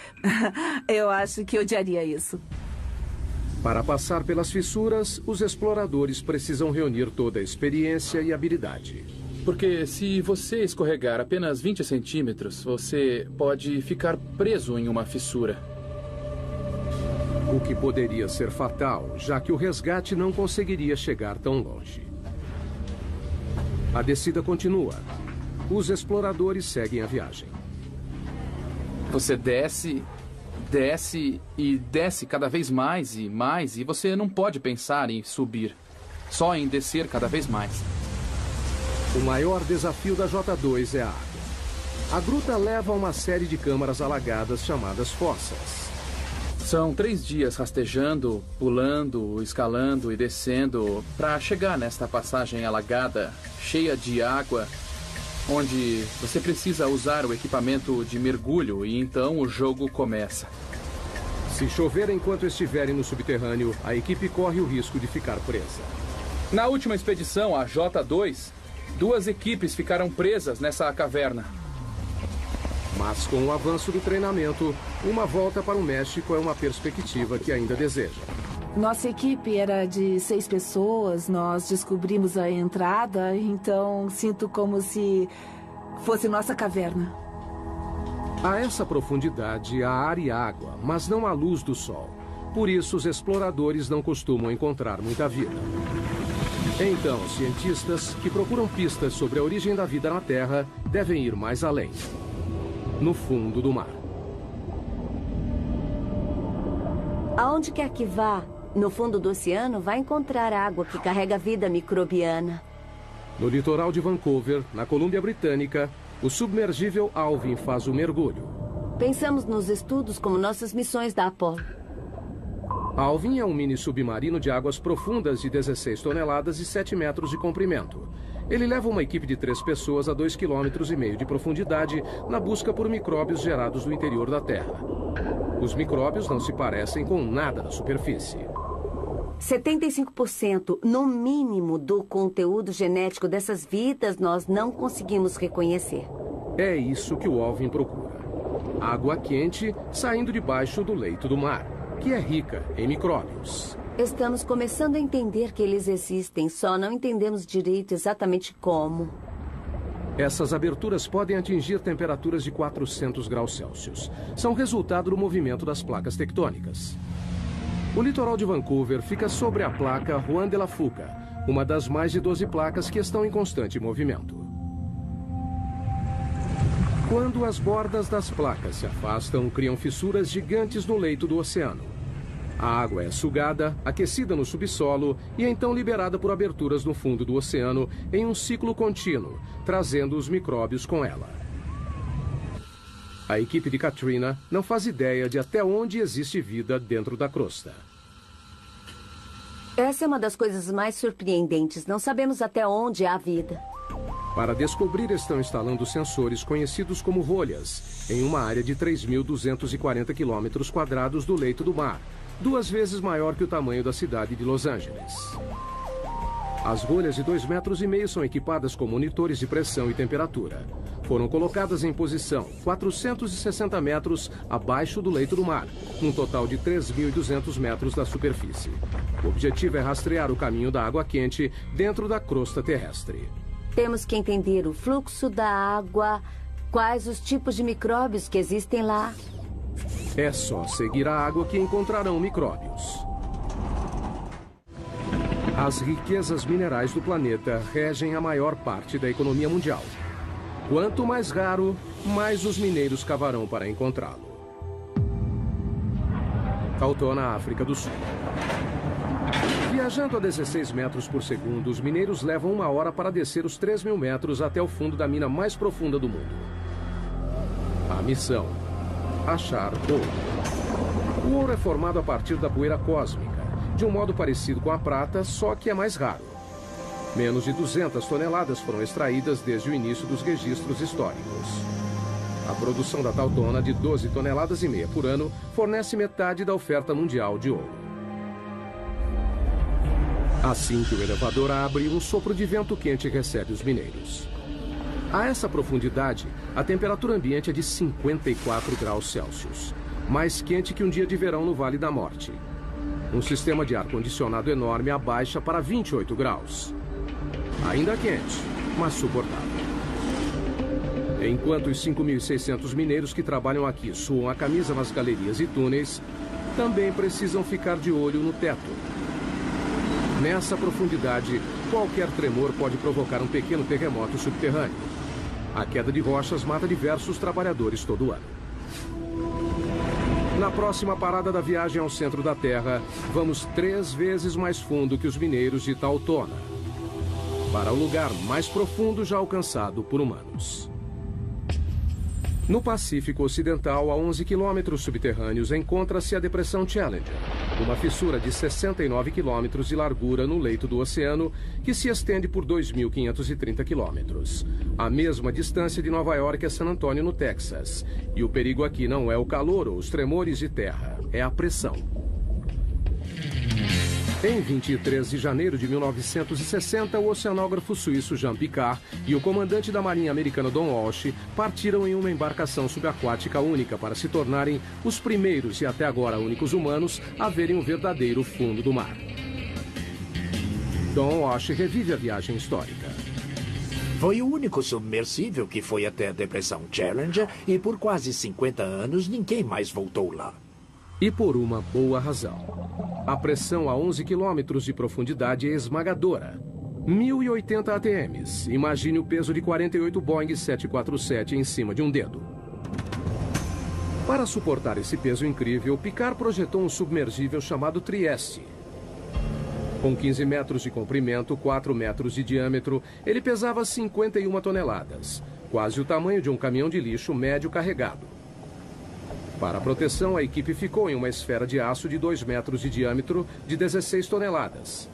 Eu acho que odiaria isso. Para passar pelas fissuras, os exploradores precisam reunir toda a experiência e habilidade. Porque se você escorregar apenas 20 centímetros, você pode ficar preso em uma fissura. O que poderia ser fatal, já que o resgate não conseguiria chegar tão longe. A descida continua. Os exploradores seguem a viagem. Você desce, desce e desce cada vez mais e mais, e você não pode pensar em subir, só em descer cada vez mais. O maior desafio da J2 é a água. A gruta leva a uma série de câmaras alagadas chamadas fossas. São 3 dias rastejando, pulando, escalando e descendo para chegar nesta passagem alagada, cheia de água, onde você precisa usar o equipamento de mergulho e então o jogo começa. Se chover enquanto estiverem no subterrâneo, a equipe corre o risco de ficar presa. Na última expedição, a J2, 2 equipes ficaram presas nessa caverna. Mas com o avanço do treinamento, uma volta para o México é uma perspectiva que ainda deseja. Nossa equipe era de 6 pessoas, nós descobrimos a entrada, então sinto como se fosse nossa caverna. A essa profundidade há ar e água, mas não há luz do sol. Por isso, os exploradores não costumam encontrar muita vida. Então, cientistas que procuram pistas sobre a origem da vida na Terra devem ir mais além. No fundo do mar. Aonde quer que vá, no fundo do oceano, vai encontrar água que carrega vida microbiana. No litoral de Vancouver, na Colômbia Britânica, o submergível Alvin faz o mergulho. Pensamos nos estudos como nossas missões da Apollo. Alvin é um mini submarino de águas profundas de 16 toneladas e 7 metros de comprimento. Ele leva uma equipe de 3 pessoas a 2,5 km de profundidade na busca por micróbios gerados do interior da Terra. Os micróbios não se parecem com nada da superfície. 75%, no mínimo, do conteúdo genético dessas vidas nós não conseguimos reconhecer. É isso que o Alvin procura. Água quente saindo debaixo do leito do mar, que é rica em micróbios. Estamos começando a entender que eles existem, só não entendemos direito exatamente como. Essas aberturas podem atingir temperaturas de 400 graus Celsius. São resultado do movimento das placas tectônicas. O litoral de Vancouver fica sobre a placa Juan de la Fuca, uma das mais de 12 placas que estão em constante movimento. Quando as bordas das placas se afastam, criam fissuras gigantes no leito do oceano. A água é sugada, aquecida no subsolo e então liberada por aberturas no fundo do oceano em um ciclo contínuo, trazendo os micróbios com ela. A equipe de Katrina não faz ideia de até onde existe vida dentro da crosta. Essa é uma das coisas mais surpreendentes. Não sabemos até onde há vida. Para descobrir, estão instalando sensores conhecidos como rolhas, em uma área de 3.240 quilômetros quadrados do leito do mar, 2 vezes maior que o tamanho da cidade de Los Angeles. As rolhas de 2,5 metros são equipadas com monitores de pressão e temperatura. Foram colocadas em posição 460 metros abaixo do leito do mar, num total de 3.200 metros da superfície. O objetivo é rastrear o caminho da água quente dentro da crosta terrestre. Temos que entender o fluxo da água, quais os tipos de micróbios que existem lá. É só seguir a água que encontrarão micróbios. As riquezas minerais do planeta regem a maior parte da economia mundial. Quanto mais raro, mais os mineiros cavarão para encontrá-lo. Tautona, África do Sul. Viajando a 16 metros por segundo, os mineiros levam 1 hora para descer os 3.000 metros até o fundo da mina mais profunda do mundo. A missão: achar ouro. O ouro é formado a partir da poeira cósmica, de um modo parecido com a prata, só que é mais raro. Menos de 200 toneladas foram extraídas desde o início dos registros históricos. A produção da Tautona, de 12,5 toneladas por ano, fornece metade da oferta mundial de ouro. Assim que o elevador abre, um sopro de vento quente recebe os mineiros. A essa profundidade, a temperatura ambiente é de 54 graus Celsius, mais quente que um dia de verão no Vale da Morte. Um sistema de ar-condicionado enorme abaixa para 28 graus. Ainda quente, mas suportável. Enquanto os 5.600 mineiros que trabalham aqui suam a camisa nas galerias e túneis, também precisam ficar de olho no teto. Nessa profundidade, qualquer tremor pode provocar um pequeno terremoto subterrâneo. A queda de rochas mata diversos trabalhadores todo ano. Na próxima parada da viagem ao centro da Terra, vamos 3 vezes mais fundo que os mineiros de Tautona, para o lugar mais profundo já alcançado por humanos. No Pacífico Ocidental, a 11 quilômetros subterrâneos, encontra-se a Depressão Challenger, uma fissura de 69 quilômetros de largura no leito do oceano que se estende por 2.530 quilômetros, a mesma distância de Nova York a San Antônio, no Texas. E o perigo aqui não é o calor ou os tremores de terra, é a pressão. Em 23 de janeiro de 1960, o oceanógrafo suíço Jean Piccard e o comandante da Marinha americana Don Walsh partiram em uma embarcação subaquática única para se tornarem os primeiros e até agora únicos humanos a verem o verdadeiro fundo do mar. Don Walsh revive a viagem histórica. Foi o único submersível que foi até a Depressão Challenger e por quase 50 anos ninguém mais voltou lá. E por uma boa razão. A pressão a 11 quilômetros de profundidade é esmagadora. 1.080 ATMs. Imagine o peso de 48 Boeing 747 em cima de um dedo. Para suportar esse peso incrível, Piccard projetou um submergível chamado Trieste. Com 15 metros de comprimento, 4 metros de diâmetro, ele pesava 51 toneladas, quase o tamanho de um caminhão de lixo médio carregado. Para a proteção, a equipe ficou em uma esfera de aço de 2 metros de diâmetro, de 16 toneladas.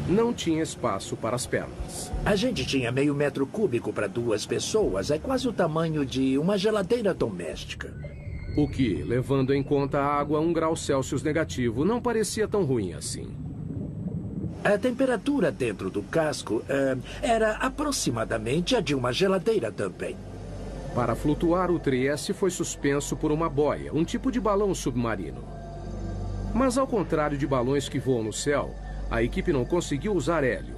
Não tinha espaço para as pernas. A gente tinha meio metro cúbico para 2 pessoas. É quase o tamanho de uma geladeira doméstica. O que, levando em conta a água a 1 grau Celsius negativo, não parecia tão ruim assim. A temperatura dentro do casco era aproximadamente a de uma geladeira também. Para flutuar, o Trieste foi suspenso por uma boia, um tipo de balão submarino. Mas ao contrário de balões que voam no céu, a equipe não conseguiu usar hélio.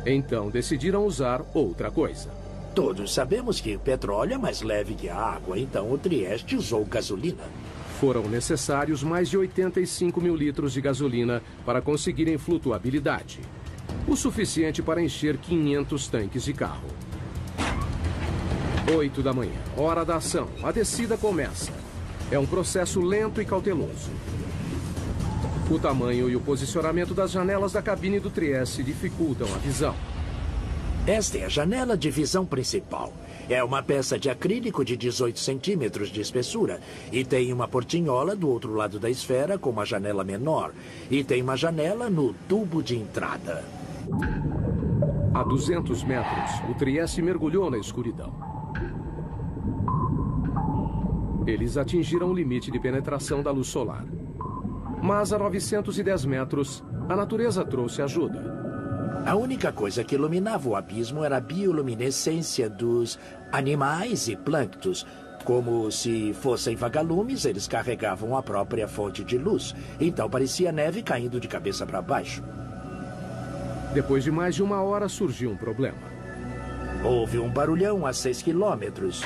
Então decidiram usar outra coisa. Todos sabemos que o petróleo é mais leve que a água, então o Trieste usou gasolina. Foram necessários mais de 85 mil litros de gasolina para conseguirem flutuabilidade. O suficiente para encher 500 tanques de carro. 8 da manhã, hora da ação. A descida começa. É um processo lento e cauteloso. O tamanho e o posicionamento das janelas da cabine do Trieste dificultam a visão. Esta é a janela de visão principal. É uma peça de acrílico de 18 centímetros de espessura e tem uma portinhola do outro lado da esfera com uma janela menor. E tem uma janela no tubo de entrada. A 200 metros, o Trieste mergulhou na escuridão. Eles atingiram o limite de penetração da luz solar. Mas a 910 metros, a natureza trouxe ajuda. A única coisa que iluminava o abismo era a bioluminescência dos animais e plânctons. Como se fossem vagalumes, eles carregavam a própria fonte de luz. Então parecia neve caindo de cabeça para baixo. Depois de mais de 1 hora, surgiu um problema. Houve um barulhão a 6 quilômetros.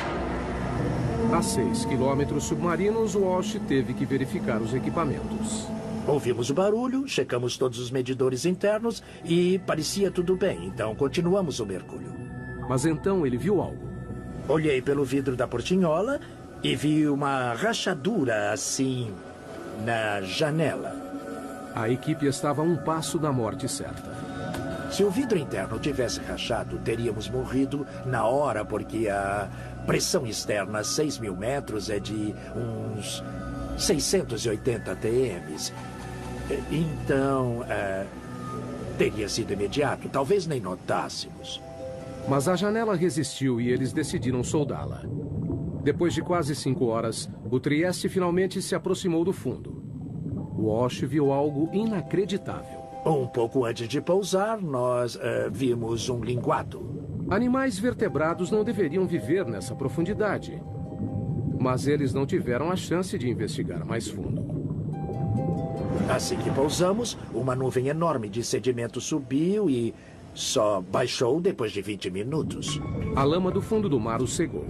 A 6 quilômetros submarinos, Walsh teve que verificar os equipamentos. Ouvimos o barulho, checamos todos os medidores internos e parecia tudo bem, então continuamos o mergulho. Mas então ele viu algo. Olhei pelo vidro da portinhola e vi uma rachadura assim na janela. A equipe estava a 1 passo da morte certa. Se o vidro interno tivesse rachado, teríamos morrido na hora, porque a pressão externa a 6.000 metros é de uns 680 TMs. Então, teria sido imediato. Talvez nem notássemos. Mas a janela resistiu e eles decidiram soldá-la. Depois de quase 5 horas, o Trieste finalmente se aproximou do fundo. Walsh viu algo inacreditável. Um pouco antes de pousar, nós vimos um linguado. Animais vertebrados não deveriam viver nessa profundidade. Mas eles não tiveram a chance de investigar mais fundo. Assim que pousamos, uma nuvem enorme de sedimento subiu e só baixou depois de 20 minutos. A lama do fundo do mar os cegou.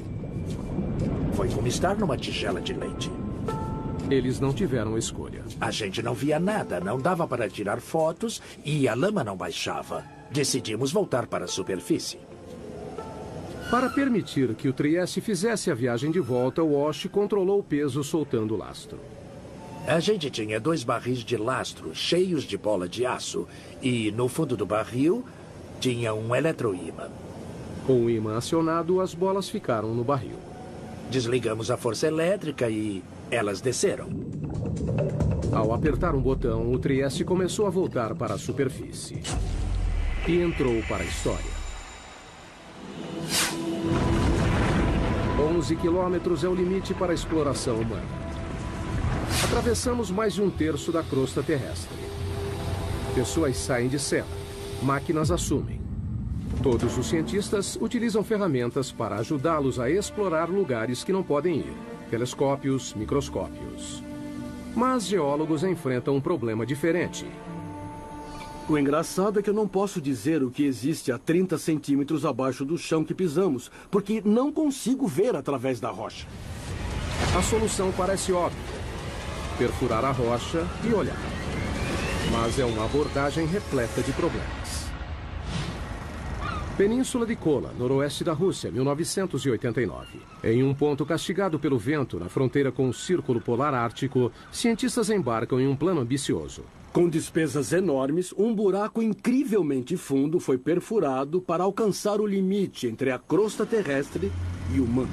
Foi como estar numa tigela de leite. Eles não tiveram escolha. A gente não via nada, não dava para tirar fotos e a lama não baixava. Decidimos voltar para a superfície. Para permitir que o Trieste fizesse a viagem de volta, Walsh controlou o peso soltando o lastro. A gente tinha 2 barris de lastro cheios de bola de aço e no fundo do barril tinha um eletroímã. Com o ímã acionado, as bolas ficaram no barril. Desligamos a força elétrica e elas desceram. Ao apertar um botão, o Trieste começou a voltar para a superfície. E entrou para a história. 11 quilômetros é o limite para a exploração humana. Atravessamos mais de 1/3 da crosta terrestre. Pessoas saem de cela. Máquinas assumem. Todos os cientistas utilizam ferramentas para ajudá-los a explorar lugares que não podem ir. Telescópios, microscópios. Mas geólogos enfrentam um problema diferente. O engraçado é que eu não posso dizer o que existe a 30 centímetros abaixo do chão que pisamos, porque não consigo ver através da rocha. A solução parece óbvia. Perfurar a rocha e olhar. Mas é uma abordagem repleta de problemas. Península de Kola, noroeste da Rússia, 1989. Em um ponto castigado pelo vento, na fronteira com o Círculo Polar Ártico, cientistas embarcam em um plano ambicioso. Com despesas enormes, um buraco incrivelmente fundo foi perfurado para alcançar o limite entre a crosta terrestre e o manto.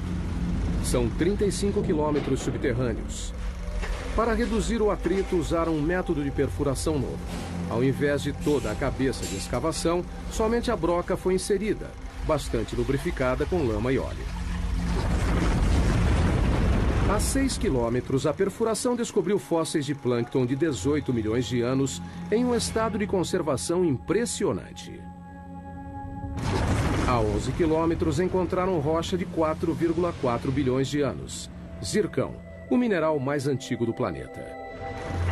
São 35 quilômetros subterrâneos. Para reduzir o atrito, usaram um método de perfuração novo. Ao invés de toda a cabeça de escavação, somente a broca foi inserida, bastante lubrificada com lama e óleo. A 6 quilômetros, a perfuração descobriu fósseis de plâncton de 18 milhões de anos em um estado de conservação impressionante. A 11 quilômetros, encontraram rocha de 4,4 bilhões de anos. Zircão, o mineral mais antigo do planeta.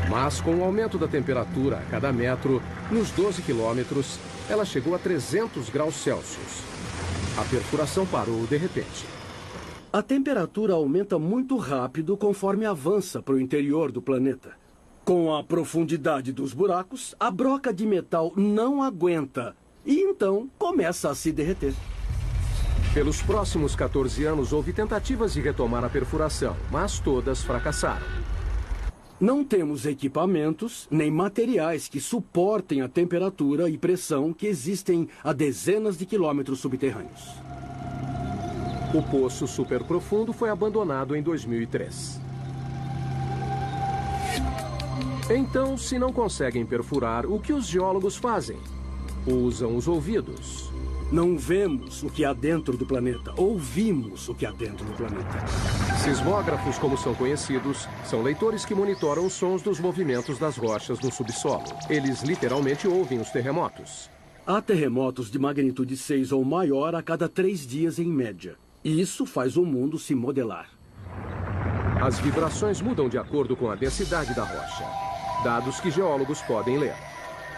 Mas com o aumento da temperatura a cada metro, nos 12 quilômetros, ela chegou a 300 graus Celsius. A perfuração parou de repente. A temperatura aumenta muito rápido conforme avança para o interior do planeta. Com a profundidade dos buracos, a broca de metal não aguenta e então começa a se derreter. Pelos próximos 14 anos, houve tentativas de retomar a perfuração, mas todas fracassaram. Não temos equipamentos nem materiais que suportem a temperatura e pressão que existem a dezenas de quilômetros subterrâneos. O poço superprofundo foi abandonado em 2003. Então, se não conseguem perfurar, o que os geólogos fazem? Usam os ouvidos. Não vemos o que há dentro do planeta, ouvimos o que há dentro do planeta. Sismógrafos, como são conhecidos, são leitores que monitoram os sons dos movimentos das rochas no subsolo. Eles literalmente ouvem os terremotos. Há terremotos de magnitude 6 ou maior a cada 3 dias em média. E isso faz o mundo se modelar. As vibrações mudam de acordo com a densidade da rocha. Dados que geólogos podem ler.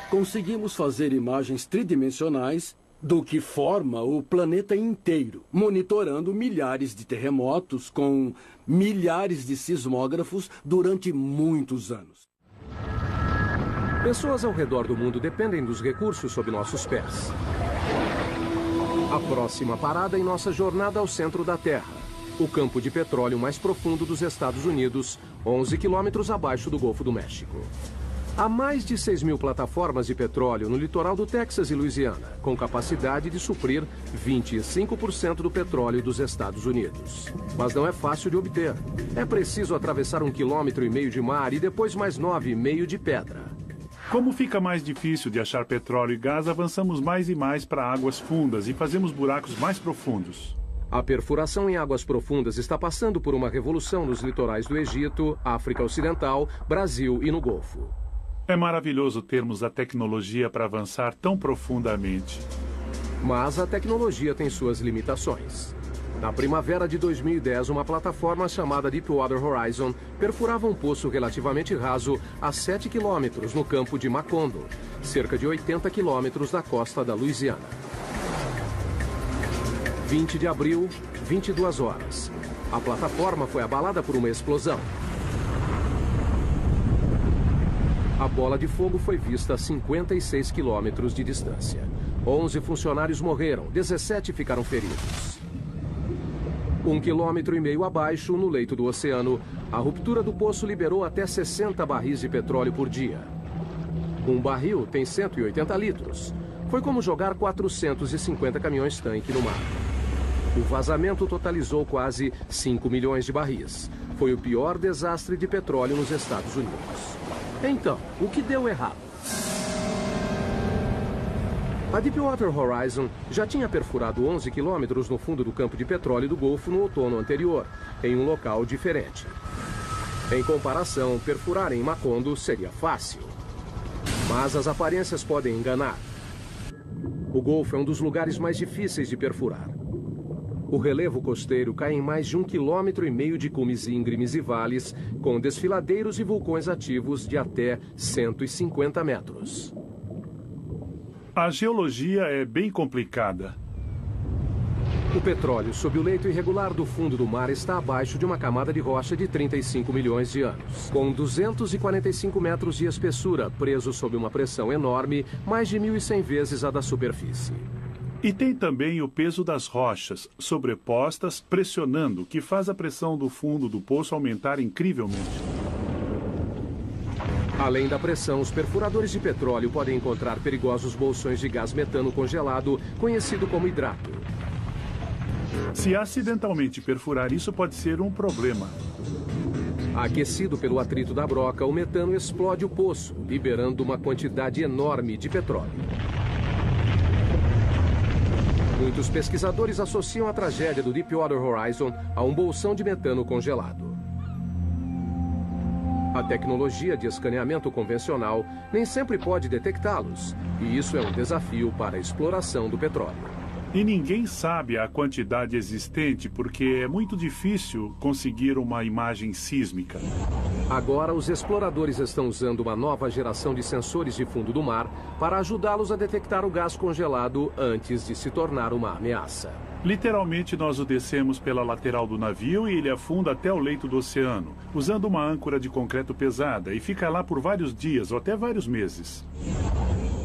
Conseguimos fazer imagens tridimensionais do que forma o planeta inteiro, monitorando milhares de terremotos com milhares de sismógrafos durante muitos anos. Pessoas ao redor do mundo dependem dos recursos sob nossos pés. A próxima parada em nossa jornada ao centro da Terra. O campo de petróleo mais profundo dos Estados Unidos, 11 quilômetros abaixo do Golfo do México. Há mais de 6 mil plataformas de petróleo no litoral do Texas e Louisiana, com capacidade de suprir 25% do petróleo dos Estados Unidos. Mas não é fácil de obter. É preciso atravessar 1,5 km de mar e depois mais 9,5 de pedra. Como fica mais difícil de achar petróleo e gás, avançamos mais e mais para águas fundas e fazemos buracos mais profundos. A perfuração em águas profundas está passando por uma revolução nos litorais do Egito, África Ocidental, Brasil e no Golfo. É maravilhoso termos a tecnologia para avançar tão profundamente. Mas a tecnologia tem suas limitações. Na primavera de 2010, uma plataforma chamada Deepwater Horizon perfurava um poço relativamente raso a 7 quilômetros no campo de Macondo, cerca de 80 quilômetros da costa da Louisiana. 20 de abril, 22 horas. A plataforma foi abalada por uma explosão. A bola de fogo foi vista a 56 quilômetros de distância. 11 funcionários morreram, 17 ficaram feridos. 1,5 km abaixo, no leito do oceano, a ruptura do poço liberou até 60 barris de petróleo por dia. Um barril tem 180 litros. Foi como jogar 450 caminhões-tanque no mar. O vazamento totalizou quase 5 milhões de barris. Foi o pior desastre de petróleo nos Estados Unidos. Então, o que deu errado? A Deepwater Horizon já tinha perfurado 11 quilômetros no fundo do campo de petróleo do Golfo no outono anterior, em um local diferente. Em comparação, perfurar em Macondo seria fácil. Mas as aparências podem enganar. O Golfo é um dos lugares mais difíceis de perfurar. O relevo costeiro cai em mais de 1,5 km de cumes íngremes e vales, com desfiladeiros e vulcões ativos de até 150 metros. A geologia é bem complicada. O petróleo sob o leito irregular do fundo do mar está abaixo de uma camada de rocha de 35 milhões de anos, com 245 metros de espessura, preso sob uma pressão enorme, mais de 1.100 vezes a da superfície. E tem também o peso das rochas, sobrepostas, pressionando, que faz a pressão do fundo do poço aumentar incrivelmente. Além da pressão, os perfuradores de petróleo podem encontrar perigosos bolsões de gás metano congelado, conhecido como hidrato. Se acidentalmente perfurar, isso pode ser um problema. Aquecido pelo atrito da broca, o metano explode o poço, liberando uma quantidade enorme de petróleo. Muitos pesquisadores associam a tragédia do Deepwater Horizon a um bolsão de metano congelado. A tecnologia de escaneamento convencional nem sempre pode detectá-los, e isso é um desafio para a exploração do petróleo. E ninguém sabe a quantidade existente porque é muito difícil conseguir uma imagem sísmica. Agora, os exploradores estão usando uma nova geração de sensores de fundo do mar para ajudá-los a detectar o gás congelado antes de se tornar uma ameaça. Literalmente, nós o descemos pela lateral do navio e ele afunda até o leito do oceano, usando uma âncora de concreto pesada, e fica lá por vários dias ou até vários meses.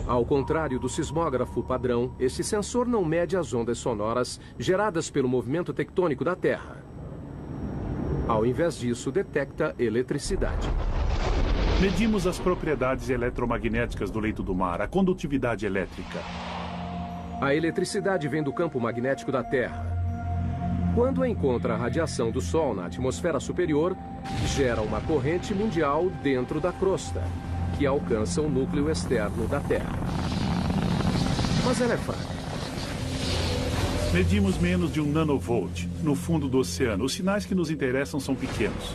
Ao contrário do sismógrafo padrão, este sensor não mede as ondas sonoras geradas pelo movimento tectônico da Terra. Ao invés disso, detecta eletricidade. Medimos as propriedades eletromagnéticas do leito do mar, a condutividade elétrica. A eletricidade vem do campo magnético da Terra. Quando encontra a radiação do Sol na atmosfera superior, gera uma corrente mundial dentro da crosta, que alcança o núcleo externo da Terra. Mas ela é fraca. Medimos menos de 1 nanovolt no fundo do oceano. Os sinais que nos interessam são pequenos.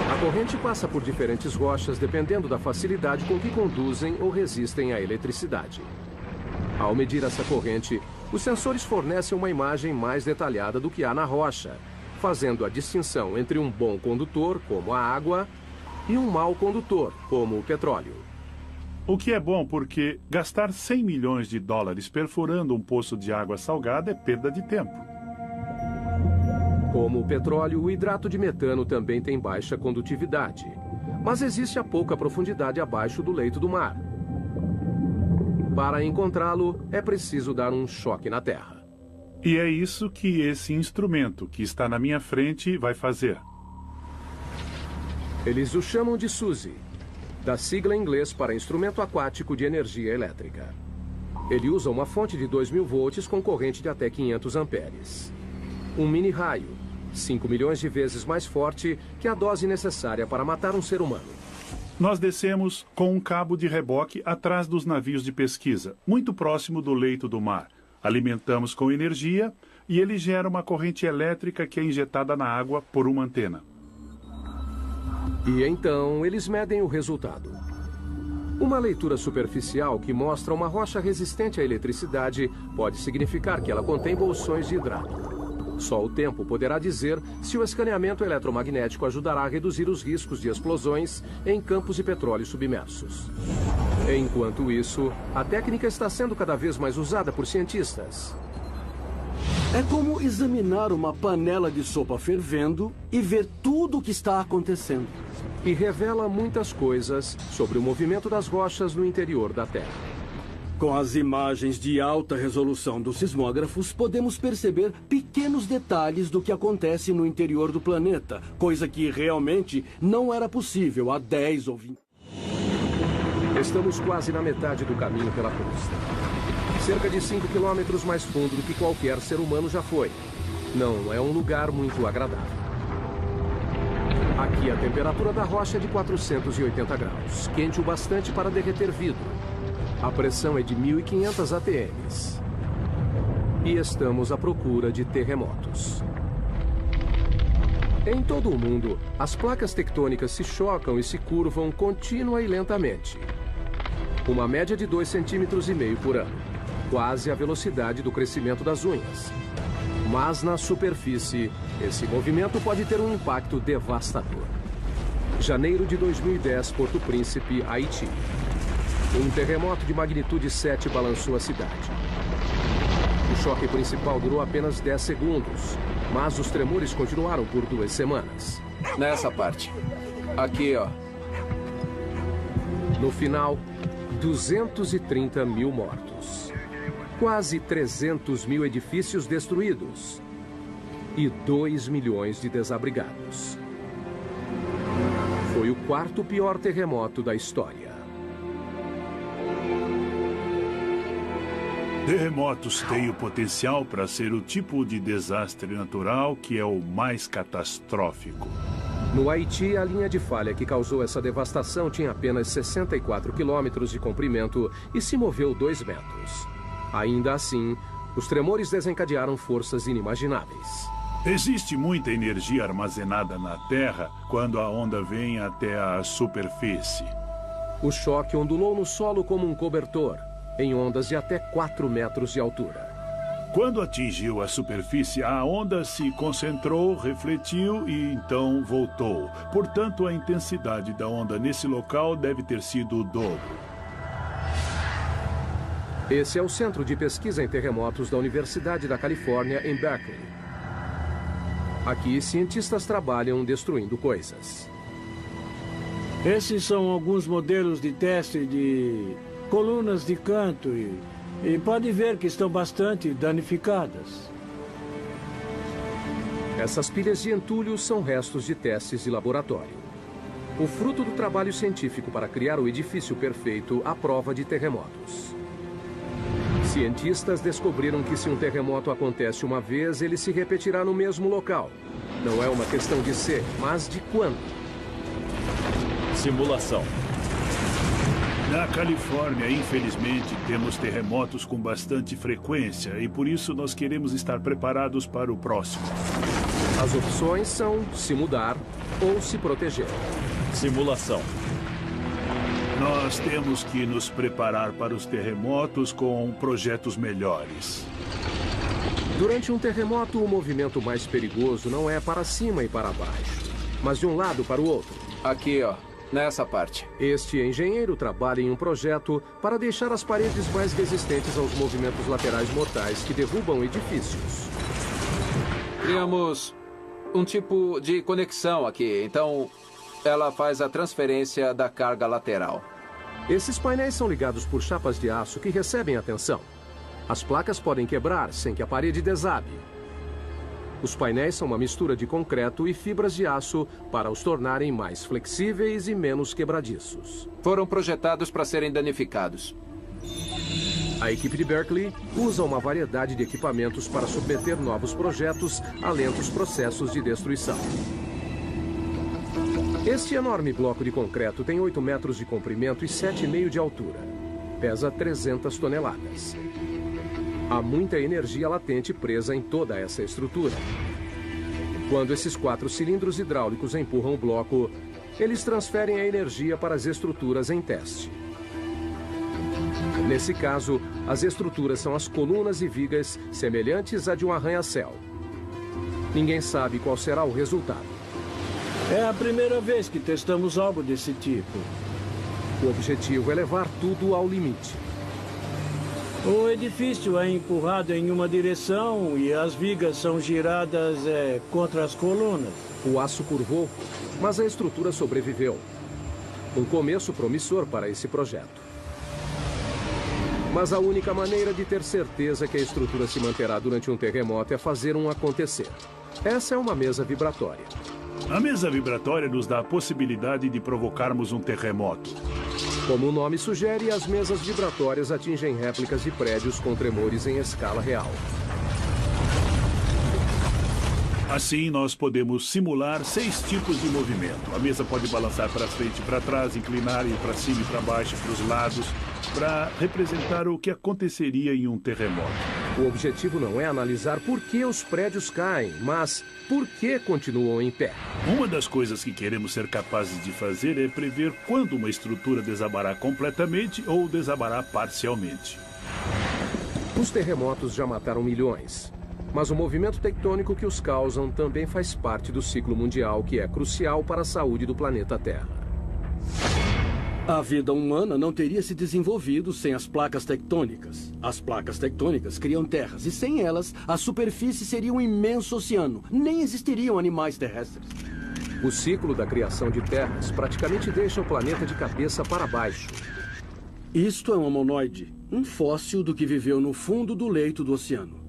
A corrente passa por diferentes rochas dependendo da facilidade com que conduzem ou resistem à eletricidade. Ao medir essa corrente, os sensores fornecem uma imagem mais detalhada do que há na rocha, fazendo a distinção entre um bom condutor, como a água, e um mau condutor, como o petróleo. O que é bom porque gastar 100 milhões de dólares perfurando um poço de água salgada é perda de tempo. Como o petróleo, o hidrato de metano também tem baixa condutividade, mas existe a pouca profundidade abaixo do leito do mar. Para encontrá-lo, é preciso dar um choque na Terra. E é isso que esse instrumento que está na minha frente vai fazer. Eles o chamam de SUSI, da sigla em inglês para Instrumento Aquático de Energia Elétrica. Ele usa uma fonte de 2.000 volts com corrente de até 500 amperes. Um mini-raio, 5 milhões de vezes mais forte que a dose necessária para matar um ser humano. Nós descemos com um cabo de reboque atrás dos navios de pesquisa, muito próximo do leito do mar. Alimentamos com energia e ele gera uma corrente elétrica que é injetada na água por uma antena. E então eles medem o resultado. Uma leitura superficial que mostra uma rocha resistente à eletricidade pode significar que ela contém bolsões de hidrato. Só o tempo poderá dizer se o escaneamento eletromagnético ajudará a reduzir os riscos de explosões em campos de petróleo submersos. Enquanto isso, a técnica está sendo cada vez mais usada por cientistas. É como examinar uma panela de sopa fervendo e ver tudo o que está acontecendo. E revela muitas coisas sobre o movimento das rochas no interior da Terra. Com as imagens de alta resolução dos sismógrafos, podemos perceber pequenos detalhes do que acontece no interior do planeta, coisa que realmente não era possível há 10 ou 20 anos. Estamos quase na metade do caminho pela costa. Cerca de 5 quilômetros mais fundo do que qualquer ser humano já foi. Não é um lugar muito agradável. Aqui a temperatura da rocha é de 480 graus, quente o bastante para derreter vidro. A pressão é de 1.500 ATMs. E estamos à procura de terremotos. Em todo o mundo, as placas tectônicas se chocam e se curvam contínua e lentamente. Uma média de 2,5 cm por ano. Quase a velocidade do crescimento das unhas. Mas na superfície, esse movimento pode ter um impacto devastador. Janeiro de 2010, Porto Príncipe, Haiti. Um terremoto de magnitude 7 balançou a cidade. O choque principal durou apenas 10 segundos, mas os tremores continuaram por 2 semanas. Nessa parte. Aqui, ó. No final, 230 mil mortos. Quase 300 mil edifícios destruídos. E 2 milhões de desabrigados. Foi o 4º pior terremoto da história. Terremotos têm o potencial para ser o tipo de desastre natural que é o mais catastrófico. No Haiti, a linha de falha que causou essa devastação tinha apenas 64 quilômetros de comprimento e se moveu 2 metros. Ainda assim, os tremores desencadearam forças inimagináveis. Existe muita energia armazenada na Terra quando a onda vem até a superfície. O choque ondulou no solo como um cobertor, em ondas de até 4 metros de altura. Quando atingiu a superfície, a onda se concentrou, refletiu e então voltou. Portanto, a intensidade da onda nesse local deve ter sido o dobro. Esse é o Centro de Pesquisa em Terremotos da Universidade da Califórnia, em Berkeley. Aqui, cientistas trabalham destruindo coisas. Esses são alguns modelos de teste de colunas de canto e pode ver que estão bastante danificadas. Essas pilhas de entulho são restos de testes de laboratório. O fruto do trabalho científico para criar o edifício perfeito à prova de terremotos. Cientistas descobriram que se um terremoto acontece uma vez, ele se repetirá no mesmo local. Não é uma questão de ser, mas de quando. Simulação. Na Califórnia, infelizmente, temos terremotos com bastante frequência e por isso nós queremos estar preparados para o próximo. As opções são se mudar ou se proteger. Simulação. Nós temos que nos preparar para os terremotos com projetos melhores. Durante um terremoto, o movimento mais perigoso não é para cima e para baixo, mas de um lado para o outro. Aqui, ó, nessa parte. Este engenheiro trabalha em um projeto para deixar as paredes mais resistentes aos movimentos laterais mortais que derrubam edifícios. Criamos um tipo de conexão aqui, então ela faz a transferência da carga lateral. Esses painéis são ligados por chapas de aço que recebem a tensão. As placas podem quebrar sem que a parede desabe. Os painéis são uma mistura de concreto e fibras de aço para os tornarem mais flexíveis e menos quebradiços. Foram projetados para serem danificados. A equipe de Berkeley usa uma variedade de equipamentos para submeter novos projetos a lentos processos de destruição. Este enorme bloco de concreto tem 8 metros de comprimento e 7,5 de altura. Pesa 300 toneladas. Há muita energia latente presa em toda essa estrutura. Quando esses 4 cilindros hidráulicos empurram o bloco, eles transferem a energia para as estruturas em teste. Nesse caso, as estruturas são as colunas e vigas semelhantes à de um arranha-céu. Ninguém sabe qual será o resultado. É a primeira vez que testamos algo desse tipo. O objetivo é levar tudo ao limite. O edifício é empurrado em uma direção e as vigas são giradas contra as colunas. O aço curvou, mas a estrutura sobreviveu. Um começo promissor para esse projeto. Mas a única maneira de ter certeza que a estrutura se manterá durante um terremoto é fazer um acontecer. Essa é uma mesa vibratória. A mesa vibratória nos dá a possibilidade de provocarmos um terremoto. Como o nome sugere, as mesas vibratórias atingem réplicas de prédios com tremores em escala real. Assim, nós podemos simular 6 tipos de movimento. A mesa pode balançar para frente e para trás, inclinar, ir para cima e para baixo, para os lados, para representar o que aconteceria em um terremoto. O objetivo não é analisar por que os prédios caem, mas por que continuam em pé. Uma das coisas que queremos ser capazes de fazer é prever quando uma estrutura desabará completamente ou desabará parcialmente. Os terremotos já mataram milhões. Mas o movimento tectônico que os causam também faz parte do ciclo mundial, que é crucial para a saúde do planeta Terra. A vida humana não teria se desenvolvido sem as placas tectônicas. As placas tectônicas criam terras, e sem elas, a superfície seria um imenso oceano. Nem existiriam animais terrestres. O ciclo da criação de terras praticamente deixa o planeta de cabeça para baixo. Isto é um homonoide, um fóssil do que viveu no fundo do leito do oceano.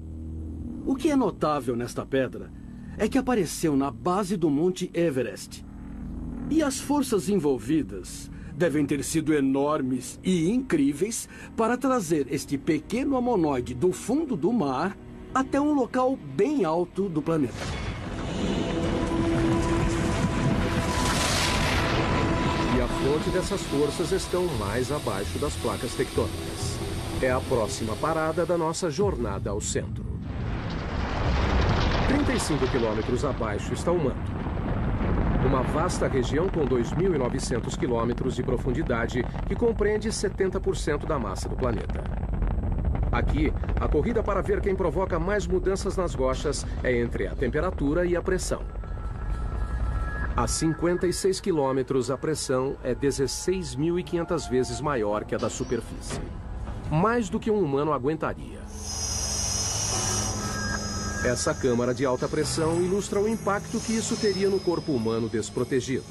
O que é notável nesta pedra é que apareceu na base do Monte Everest. E as forças envolvidas devem ter sido enormes e incríveis para trazer este pequeno homonoide do fundo do mar até um local bem alto do planeta. E a fonte dessas forças estão mais abaixo das placas tectônicas. É a próxima parada da nossa jornada ao centro. 35 quilômetros abaixo está o manto. Uma vasta região com 2.900 quilômetros de profundidade que compreende 70% da massa do planeta. Aqui, a corrida para ver quem provoca mais mudanças nas rochas é entre a temperatura e a pressão. A 56 quilômetros, a pressão é 16.500 vezes maior que a da superfície. Mais do que um humano aguentaria. Essa câmara de alta pressão ilustra o impacto que isso teria no corpo humano desprotegido.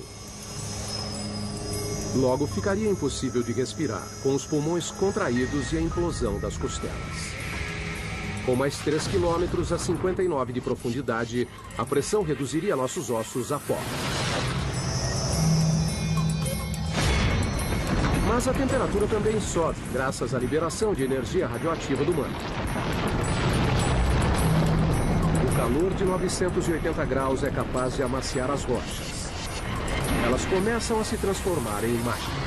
Logo, ficaria impossível de respirar, com os pulmões contraídos e a implosão das costelas. Com mais 3 quilômetros a 59 de profundidade, a pressão reduziria nossos ossos a pó. Mas a temperatura também sobe, graças à liberação de energia radioativa do manto. O calor de 980 graus é capaz de amaciar as rochas. Elas começam a se transformar em magma.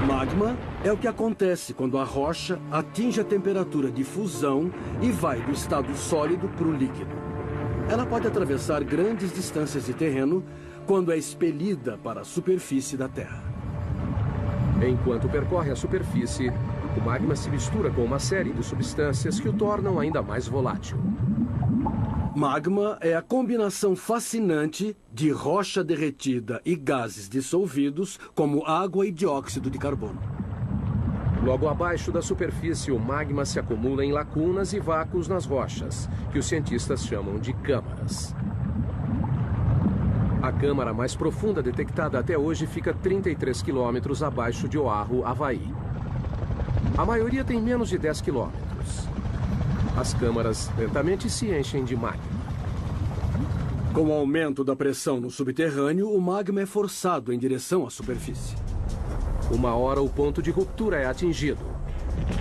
Magma é o que acontece quando a rocha atinge a temperatura de fusão e vai do estado sólido para o líquido. Ela pode atravessar grandes distâncias de terreno quando é expelida para a superfície da Terra. Enquanto percorre a superfície, o magma se mistura com uma série de substâncias que o tornam ainda mais volátil. Magma é a combinação fascinante de rocha derretida e gases dissolvidos, como água e dióxido de carbono. Logo abaixo da superfície, o magma se acumula em lacunas e vácuos nas rochas, que os cientistas chamam de câmaras. A câmara mais profunda detectada até hoje fica 33 quilômetros abaixo de Oahu, Havaí. A maioria tem menos de 10 quilômetros. As câmaras lentamente se enchem de magma. Com o aumento da pressão no subterrâneo, o magma é forçado em direção à superfície. Uma hora o ponto de ruptura é atingido.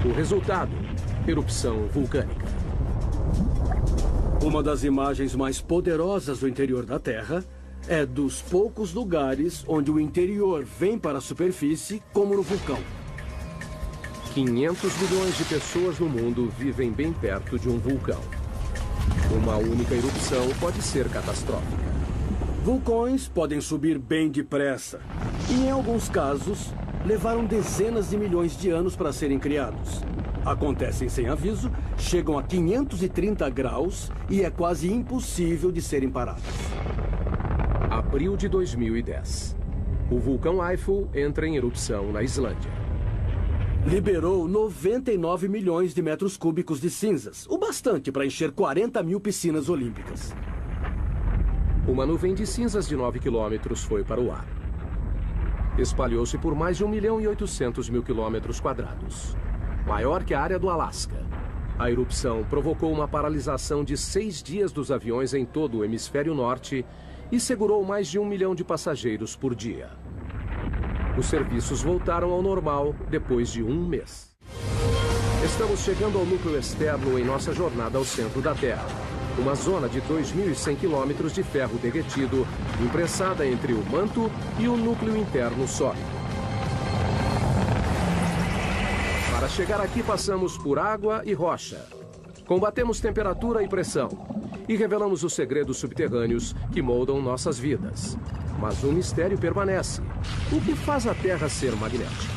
O resultado, erupção vulcânica. Uma das imagens mais poderosas do interior da Terra é dos poucos lugares onde o interior vem para a superfície, como no vulcão. 500 milhões de pessoas no mundo vivem bem perto de um vulcão. Uma única erupção pode ser catastrófica. Vulcões podem subir bem depressa e, em alguns casos, levaram dezenas de milhões de anos para serem criados. Acontecem sem aviso, chegam a 530 graus e é quase impossível de serem parados. Abril de 2010. O vulcão Eiffel entra em erupção na Islândia. Liberou 99 milhões de metros cúbicos de cinzas, o bastante para encher 40 mil piscinas olímpicas. Uma nuvem de cinzas de 9 quilômetros foi para o ar. Espalhou-se por mais de 1.800.000 quilômetros quadrados, maior que a área do Alasca. A erupção provocou uma paralisação de 6 dias dos aviões em todo o hemisfério norte e segurou mais de 1 milhão de passageiros por dia. Os serviços voltaram ao normal depois de 1 mês. Estamos chegando ao núcleo externo em nossa jornada ao centro da Terra. Uma zona de 2.100 quilômetros de ferro derretido, imprensada entre o manto e o núcleo interno sólido. Para chegar aqui, passamos por água e rocha. Combatemos temperatura e pressão. E revelamos os segredos subterrâneos que moldam nossas vidas. Mas um mistério permanece. O que faz a Terra ser magnética?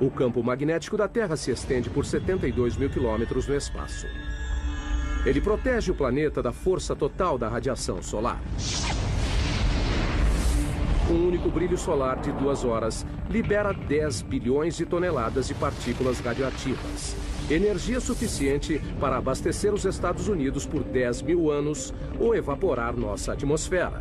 O campo magnético da Terra se estende por 72 mil quilômetros no espaço. Ele protege o planeta da força total da radiação solar. Um único brilho solar de 2 horas libera 10 bilhões de toneladas de partículas radioativas. Energia suficiente para abastecer os Estados Unidos por 10 mil anos ou evaporar nossa atmosfera.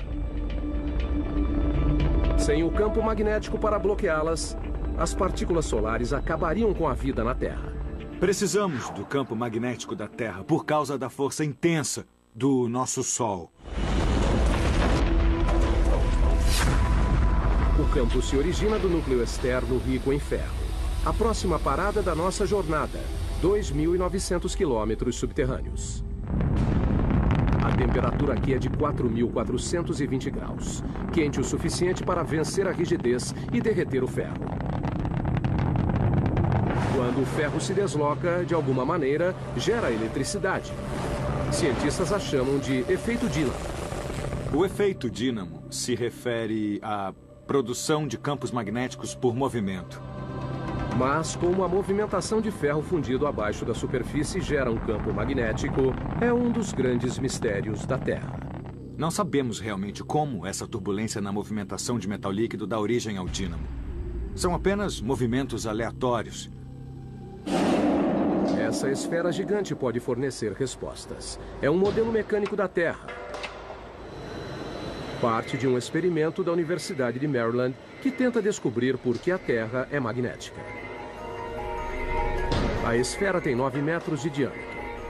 Sem o campo magnético para bloqueá-las, as partículas solares acabariam com a vida na Terra. Precisamos do campo magnético da Terra por causa da força intensa do nosso Sol. O campo se origina do núcleo externo rico em ferro. A próxima parada da nossa jornada, 2.900 quilômetros subterrâneos. A temperatura aqui é de 4.420 graus, quente o suficiente para vencer a rigidez e derreter o ferro. Quando o ferro se desloca, de alguma maneira, gera eletricidade. Cientistas a chamam de efeito dínamo. O efeito dínamo se refere à produção de campos magnéticos por movimento. Mas como a movimentação de ferro fundido abaixo da superfície gera um campo magnético, é um dos grandes mistérios da Terra. Não sabemos realmente como essa turbulência na movimentação de metal líquido dá origem ao dínamo. São apenas movimentos aleatórios. Essa esfera gigante pode fornecer respostas. É um modelo mecânico da Terra. Parte de um experimento da Universidade de Maryland que tenta descobrir por que a Terra é magnética. A esfera tem 9 metros de diâmetro,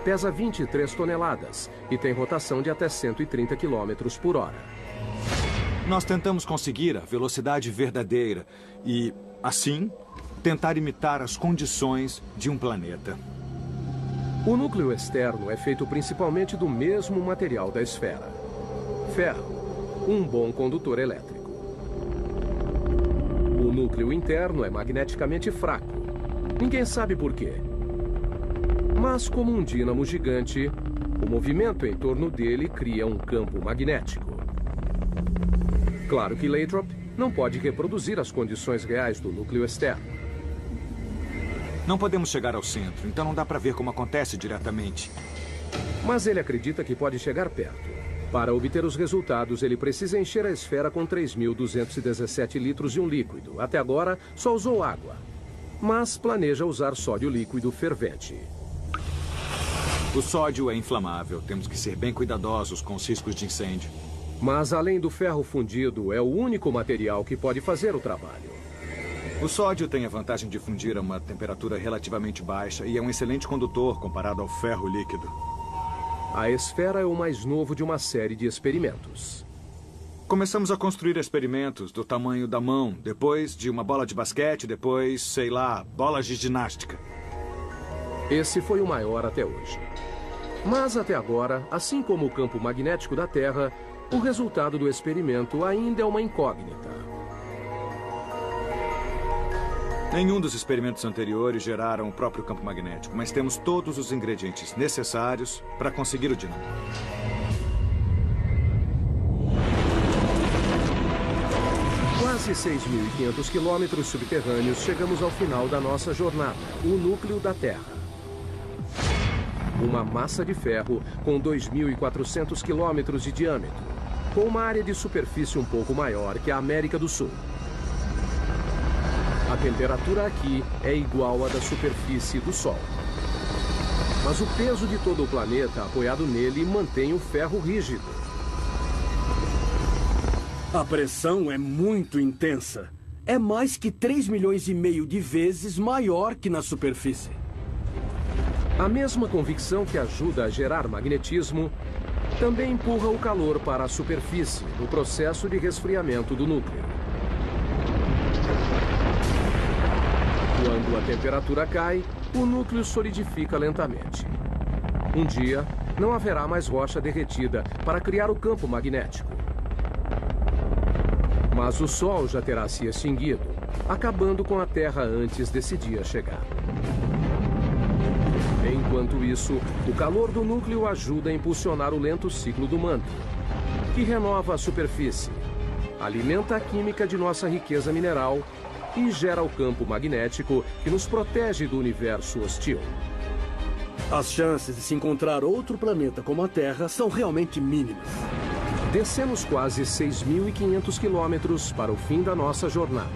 pesa 23 toneladas e tem rotação de até 130 km por hora. Nós tentamos conseguir a velocidade verdadeira e, assim, tentar imitar as condições de um planeta. O núcleo externo é feito principalmente do mesmo material da esfera: ferro, um bom condutor elétrico. O núcleo interno é magneticamente fraco. Ninguém sabe por quê. Mas como um dínamo gigante, o movimento em torno dele cria um campo magnético. Claro que Lathrop não pode reproduzir as condições reais do núcleo externo. Não podemos chegar ao centro, então não dá para ver como acontece diretamente. Mas ele acredita que pode chegar perto. Para obter os resultados, ele precisa encher a esfera com 3.217 litros de um líquido. Até agora, só usou água. Mas planeja usar sódio líquido fervente. O sódio é inflamável. Temos que ser bem cuidadosos com os riscos de incêndio. Mas além do ferro fundido, é o único material que pode fazer o trabalho. O sódio tem a vantagem de fundir a uma temperatura relativamente baixa e é um excelente condutor comparado ao ferro líquido. A esfera é o mais novo de uma série de experimentos. Começamos a construir experimentos do tamanho da mão, depois de uma bola de basquete, depois, sei lá, bolas de ginástica. Esse foi o maior até hoje. Mas até agora, assim como o campo magnético da Terra, o resultado do experimento ainda é uma incógnita. Nenhum dos experimentos anteriores geraram o próprio campo magnético, mas temos todos os ingredientes necessários para conseguir o dínamo. Quase 6.500 quilômetros subterrâneos, chegamos ao final da nossa jornada, o núcleo da Terra. Uma massa de ferro com 2.400 quilômetros de diâmetro, com uma área de superfície um pouco maior que a América do Sul. A temperatura aqui é igual à da superfície do Sol. Mas o peso de todo o planeta apoiado nele mantém o ferro rígido. A pressão é muito intensa. É mais que 3,5 milhões de vezes maior que na superfície. A mesma convicção que ajuda a gerar magnetismo também empurra o calor para a superfície no processo de resfriamento do núcleo. Quando a temperatura cai, o núcleo solidifica lentamente. Um dia, não haverá mais rocha derretida para criar o campo magnético. Mas o Sol já terá se extinguido, acabando com a Terra antes desse dia chegar. Enquanto isso, o calor do núcleo ajuda a impulsionar o lento ciclo do manto, que renova a superfície, alimenta a química de nossa riqueza mineral e gera o campo magnético que nos protege do universo hostil. As chances de se encontrar outro planeta como a Terra são realmente mínimas. Descemos quase 6.500 quilômetros para o fim da nossa jornada.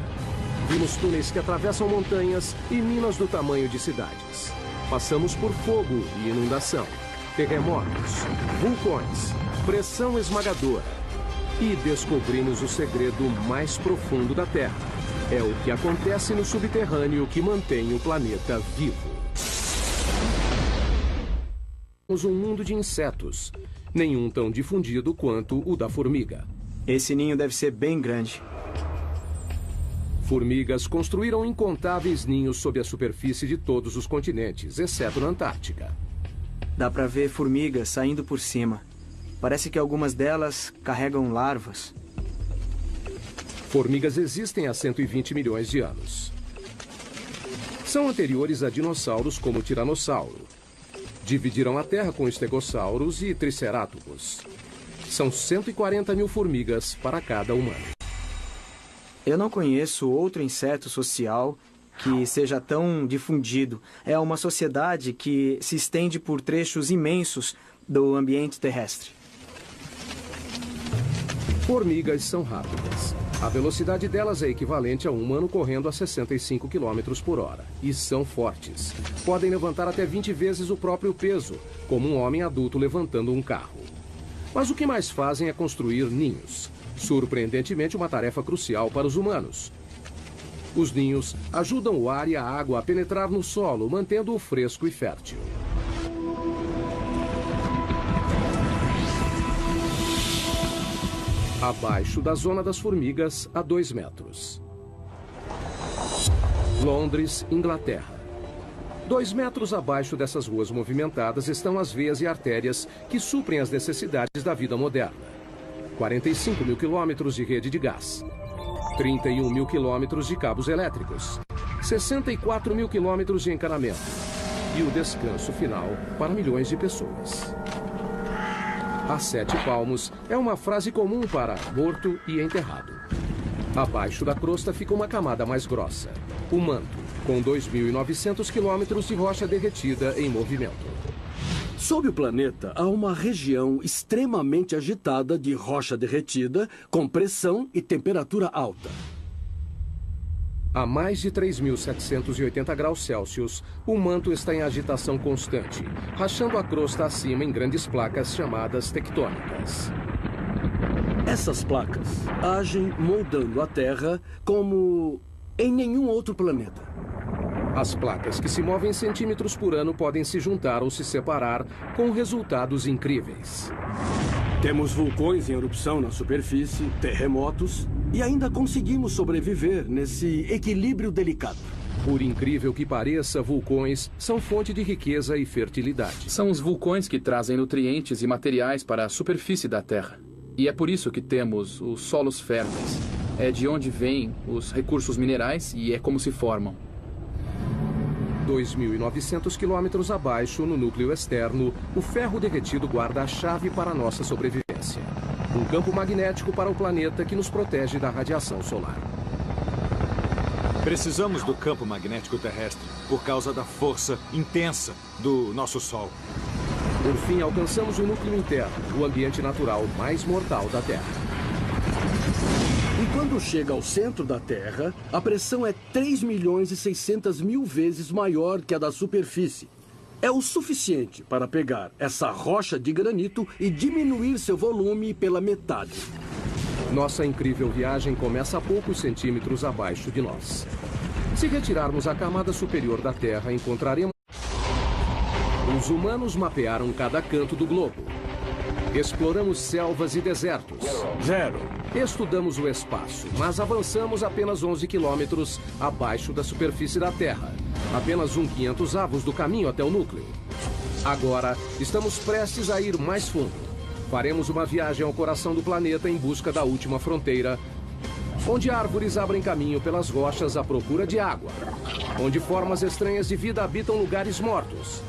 Vimos túneis que atravessam montanhas e minas do tamanho de cidades. Passamos por fogo e inundação, terremotos, vulcões, pressão esmagadora. E descobrimos o segredo mais profundo da Terra. É o que acontece no subterrâneo que mantém o planeta vivo. Temos um mundo de insetos, nenhum tão difundido quanto o da formiga. Esse ninho deve ser bem grande. Formigas construíram incontáveis ninhos sob a superfície de todos os continentes, exceto na Antártica. Dá pra ver formigas saindo por cima. Parece que algumas delas carregam larvas. Formigas existem há 120 milhões de anos. São anteriores a dinossauros como o tiranossauro. Dividiram a Terra com estegossauros e tricerátops. São 140 mil formigas para cada humano. Eu não conheço outro inseto social que seja tão difundido. É uma sociedade que se estende por trechos imensos do ambiente terrestre. Formigas são rápidas. A velocidade delas é equivalente a um humano correndo a 65 km por hora. E são fortes. Podem levantar até 20 vezes o próprio peso, como um homem adulto levantando um carro. Mas o que mais fazem é construir ninhos. Surpreendentemente, uma tarefa crucial para os humanos. Os ninhos ajudam o ar e a água a penetrar no solo, mantendo-o fresco e fértil. Abaixo da zona das formigas, a 2 metros. Londres, Inglaterra. 2 metros abaixo dessas ruas movimentadas estão as veias e artérias que suprem as necessidades da vida moderna. 45 mil quilômetros de rede de gás. 31 mil quilômetros de cabos elétricos. 64 mil quilômetros de encanamento. E o descanso final para milhões de pessoas. A 7 palmos é uma frase comum para morto e enterrado. Abaixo da crosta fica uma camada mais grossa, o manto, com 2.900 quilômetros de rocha derretida em movimento. Sob o planeta, há uma região extremamente agitada de rocha derretida, com pressão e temperatura alta. A mais de 3.780 graus Celsius, o manto está em agitação constante, rachando a crosta acima em grandes placas chamadas tectônicas. Essas placas agem moldando a Terra como em nenhum outro planeta. As placas, que se movem centímetros por ano, podem se juntar ou se separar, com resultados incríveis. Temos vulcões em erupção na superfície, terremotos, e ainda conseguimos sobreviver nesse equilíbrio delicado. Por incrível que pareça, vulcões são fonte de riqueza e fertilidade. São os vulcões que trazem nutrientes e materiais para a superfície da Terra. E é por isso que temos os solos férteis. É de onde vêm os recursos minerais e é como se formam. 2.900 quilômetros abaixo, no núcleo externo, o ferro derretido guarda a chave para a nossa sobrevivência. Um campo magnético para o planeta que nos protege da radiação solar. Precisamos do campo magnético terrestre por causa da força intensa do nosso Sol. Por fim, alcançamos o núcleo interno, o ambiente natural mais mortal da Terra. E quando chega ao centro da Terra, a pressão é 3.600.000 vezes maior que a da superfície. É o suficiente para pegar essa rocha de granito e diminuir seu volume pela metade. Nossa incrível viagem começa a poucos centímetros abaixo de nós. Se retirarmos a camada superior da Terra, encontraremos... Os humanos mapearam cada canto do globo. Exploramos selvas e desertos. 0. Estudamos o espaço, mas avançamos apenas 11 quilômetros abaixo da superfície da Terra. Apenas 1/500 do caminho até o núcleo. Agora, estamos prestes a ir mais fundo. Faremos uma viagem ao coração do planeta em busca da última fronteira, onde árvores abrem caminho pelas rochas à procura de água, onde formas estranhas de vida habitam lugares mortos.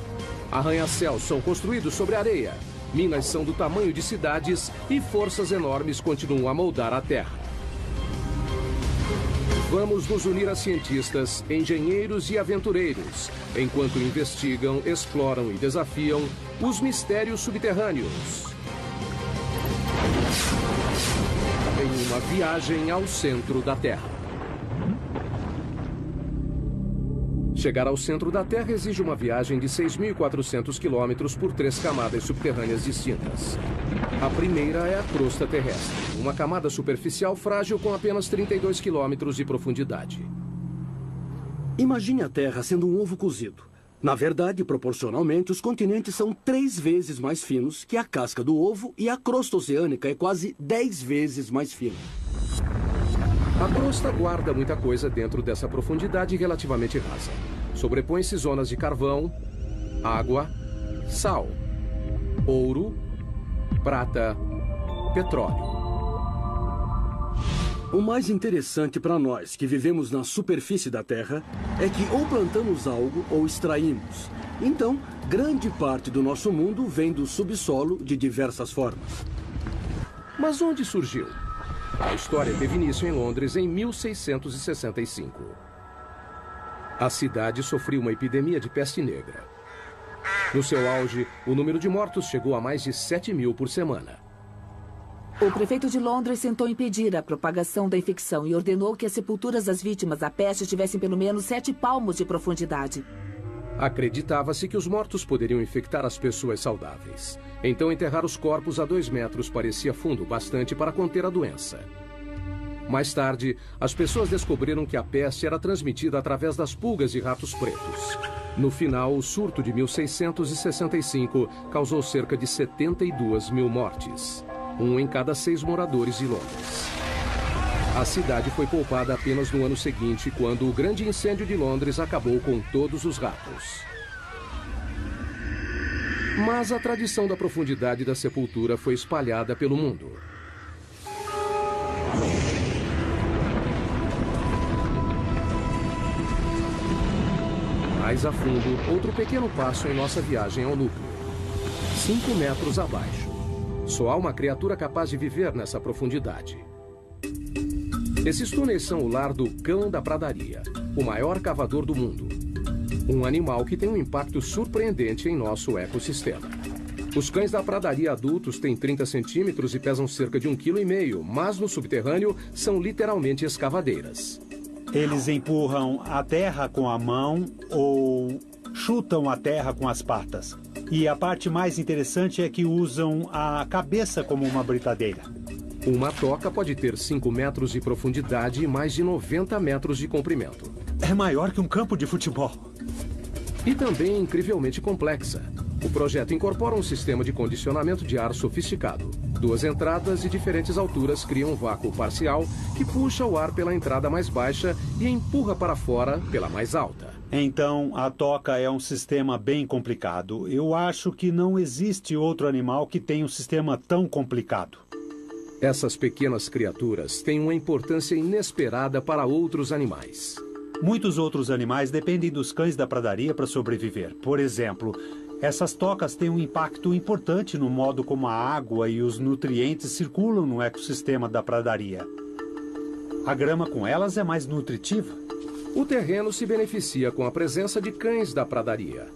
Arranha-céus são construídos sobre areia. Minas são do tamanho de cidades e forças enormes continuam a moldar a Terra. Vamos nos unir a cientistas, engenheiros e aventureiros, enquanto investigam, exploram e desafiam os mistérios subterrâneos. Em uma viagem ao centro da Terra. Chegar ao centro da Terra exige uma viagem de 6.400 quilômetros por 3 camadas subterrâneas distintas. A primeira é a crosta terrestre, uma camada superficial frágil com apenas 32 quilômetros de profundidade. Imagine a Terra sendo um ovo cozido. Na verdade, proporcionalmente, os continentes são 3 vezes mais finos que a casca do ovo e a crosta oceânica é quase 10 vezes mais fina. A crosta guarda muita coisa dentro dessa profundidade relativamente rasa. Sobrepõe-se zonas de carvão, água, sal, ouro, prata, petróleo. O mais interessante para nós que vivemos na superfície da Terra é que ou plantamos algo ou extraímos. Então, grande parte do nosso mundo vem do subsolo de diversas formas. Mas onde surgiu? A história teve início em Londres em 1665. A cidade sofreu uma epidemia de peste negra. No seu auge, o número de mortos chegou a mais de 7.000 por semana. O prefeito de Londres tentou impedir a propagação da infecção e ordenou que as sepulturas das vítimas da peste tivessem pelo menos 7 palmos de profundidade. Acreditava-se que os mortos poderiam infectar as pessoas saudáveis. Então, enterrar os corpos a 2 metros parecia fundo bastante para conter a doença. Mais tarde, as pessoas descobriram que a peste era transmitida através das pulgas e ratos pretos. No final, o surto de 1665 causou cerca de 72.000 mortes. 1 em cada 6 moradores de Londres. A cidade foi poupada apenas no ano seguinte, quando o grande incêndio de Londres acabou com todos os ratos. Mas a tradição da profundidade da sepultura foi espalhada pelo mundo. Mais a fundo, outro pequeno passo em nossa viagem ao núcleo. 5 metros abaixo. Só há uma criatura capaz de viver nessa profundidade. Esses túneis são o lar do cão da pradaria, o maior cavador do mundo. Um animal que tem um impacto surpreendente em nosso ecossistema. Os cães da pradaria adultos têm 30 centímetros e pesam cerca de 1,5 kg, mas no subterrâneo são literalmente escavadeiras. Eles empurram a terra com a mão ou chutam a terra com as patas. E a parte mais interessante é que usam a cabeça como uma britadeira. Uma toca pode ter 5 metros de profundidade e mais de 90 metros de comprimento. É maior que um campo de futebol. E também incrivelmente complexa. O projeto incorpora um sistema de condicionamento de ar sofisticado. 2 entradas de diferentes alturas criam um vácuo parcial que puxa o ar pela entrada mais baixa e empurra para fora pela mais alta. Então, a toca é um sistema bem complicado. Eu acho que não existe outro animal que tenha um sistema tão complicado. Essas pequenas criaturas têm uma importância inesperada para outros animais. Muitos outros animais dependem dos cães da pradaria para sobreviver. Por exemplo, essas tocas têm um impacto importante no modo como a água e os nutrientes circulam no ecossistema da pradaria. A grama com elas é mais nutritiva. O terreno se beneficia com a presença de cães da pradaria.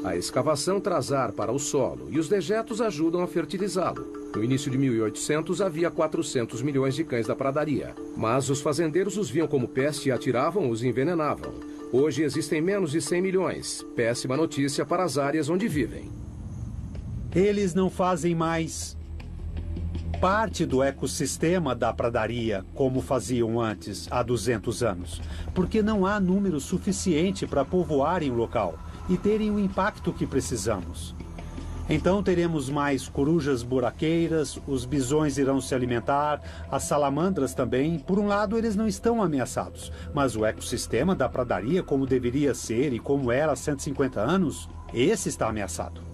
A escavação traz ar para o solo e os dejetos ajudam a fertilizá-lo. No início de 1800 havia 400 milhões de cães da pradaria, mas os fazendeiros os viam como peste e atiravam-os e envenenavam. Hoje existem menos de 100 milhões. Péssima notícia para as áreas onde vivem. Eles não fazem mais parte do ecossistema da pradaria como faziam antes, há 200 anos, porque não há número suficiente para povoarem o local e terem o impacto que precisamos. Então teremos mais corujas buraqueiras, os bisões irão se alimentar, as salamandras também. Por um lado, eles não estão ameaçados, mas o ecossistema da pradaria, como deveria ser e como era há 150 anos, esse está ameaçado.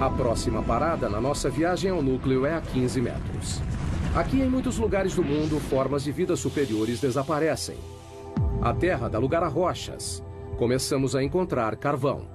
A próxima parada na nossa viagem ao núcleo é a 15 metros. Aqui, em muitos lugares do mundo, formas de vida superiores desaparecem. A Terra dá lugar a rochas. Começamos a encontrar carvão.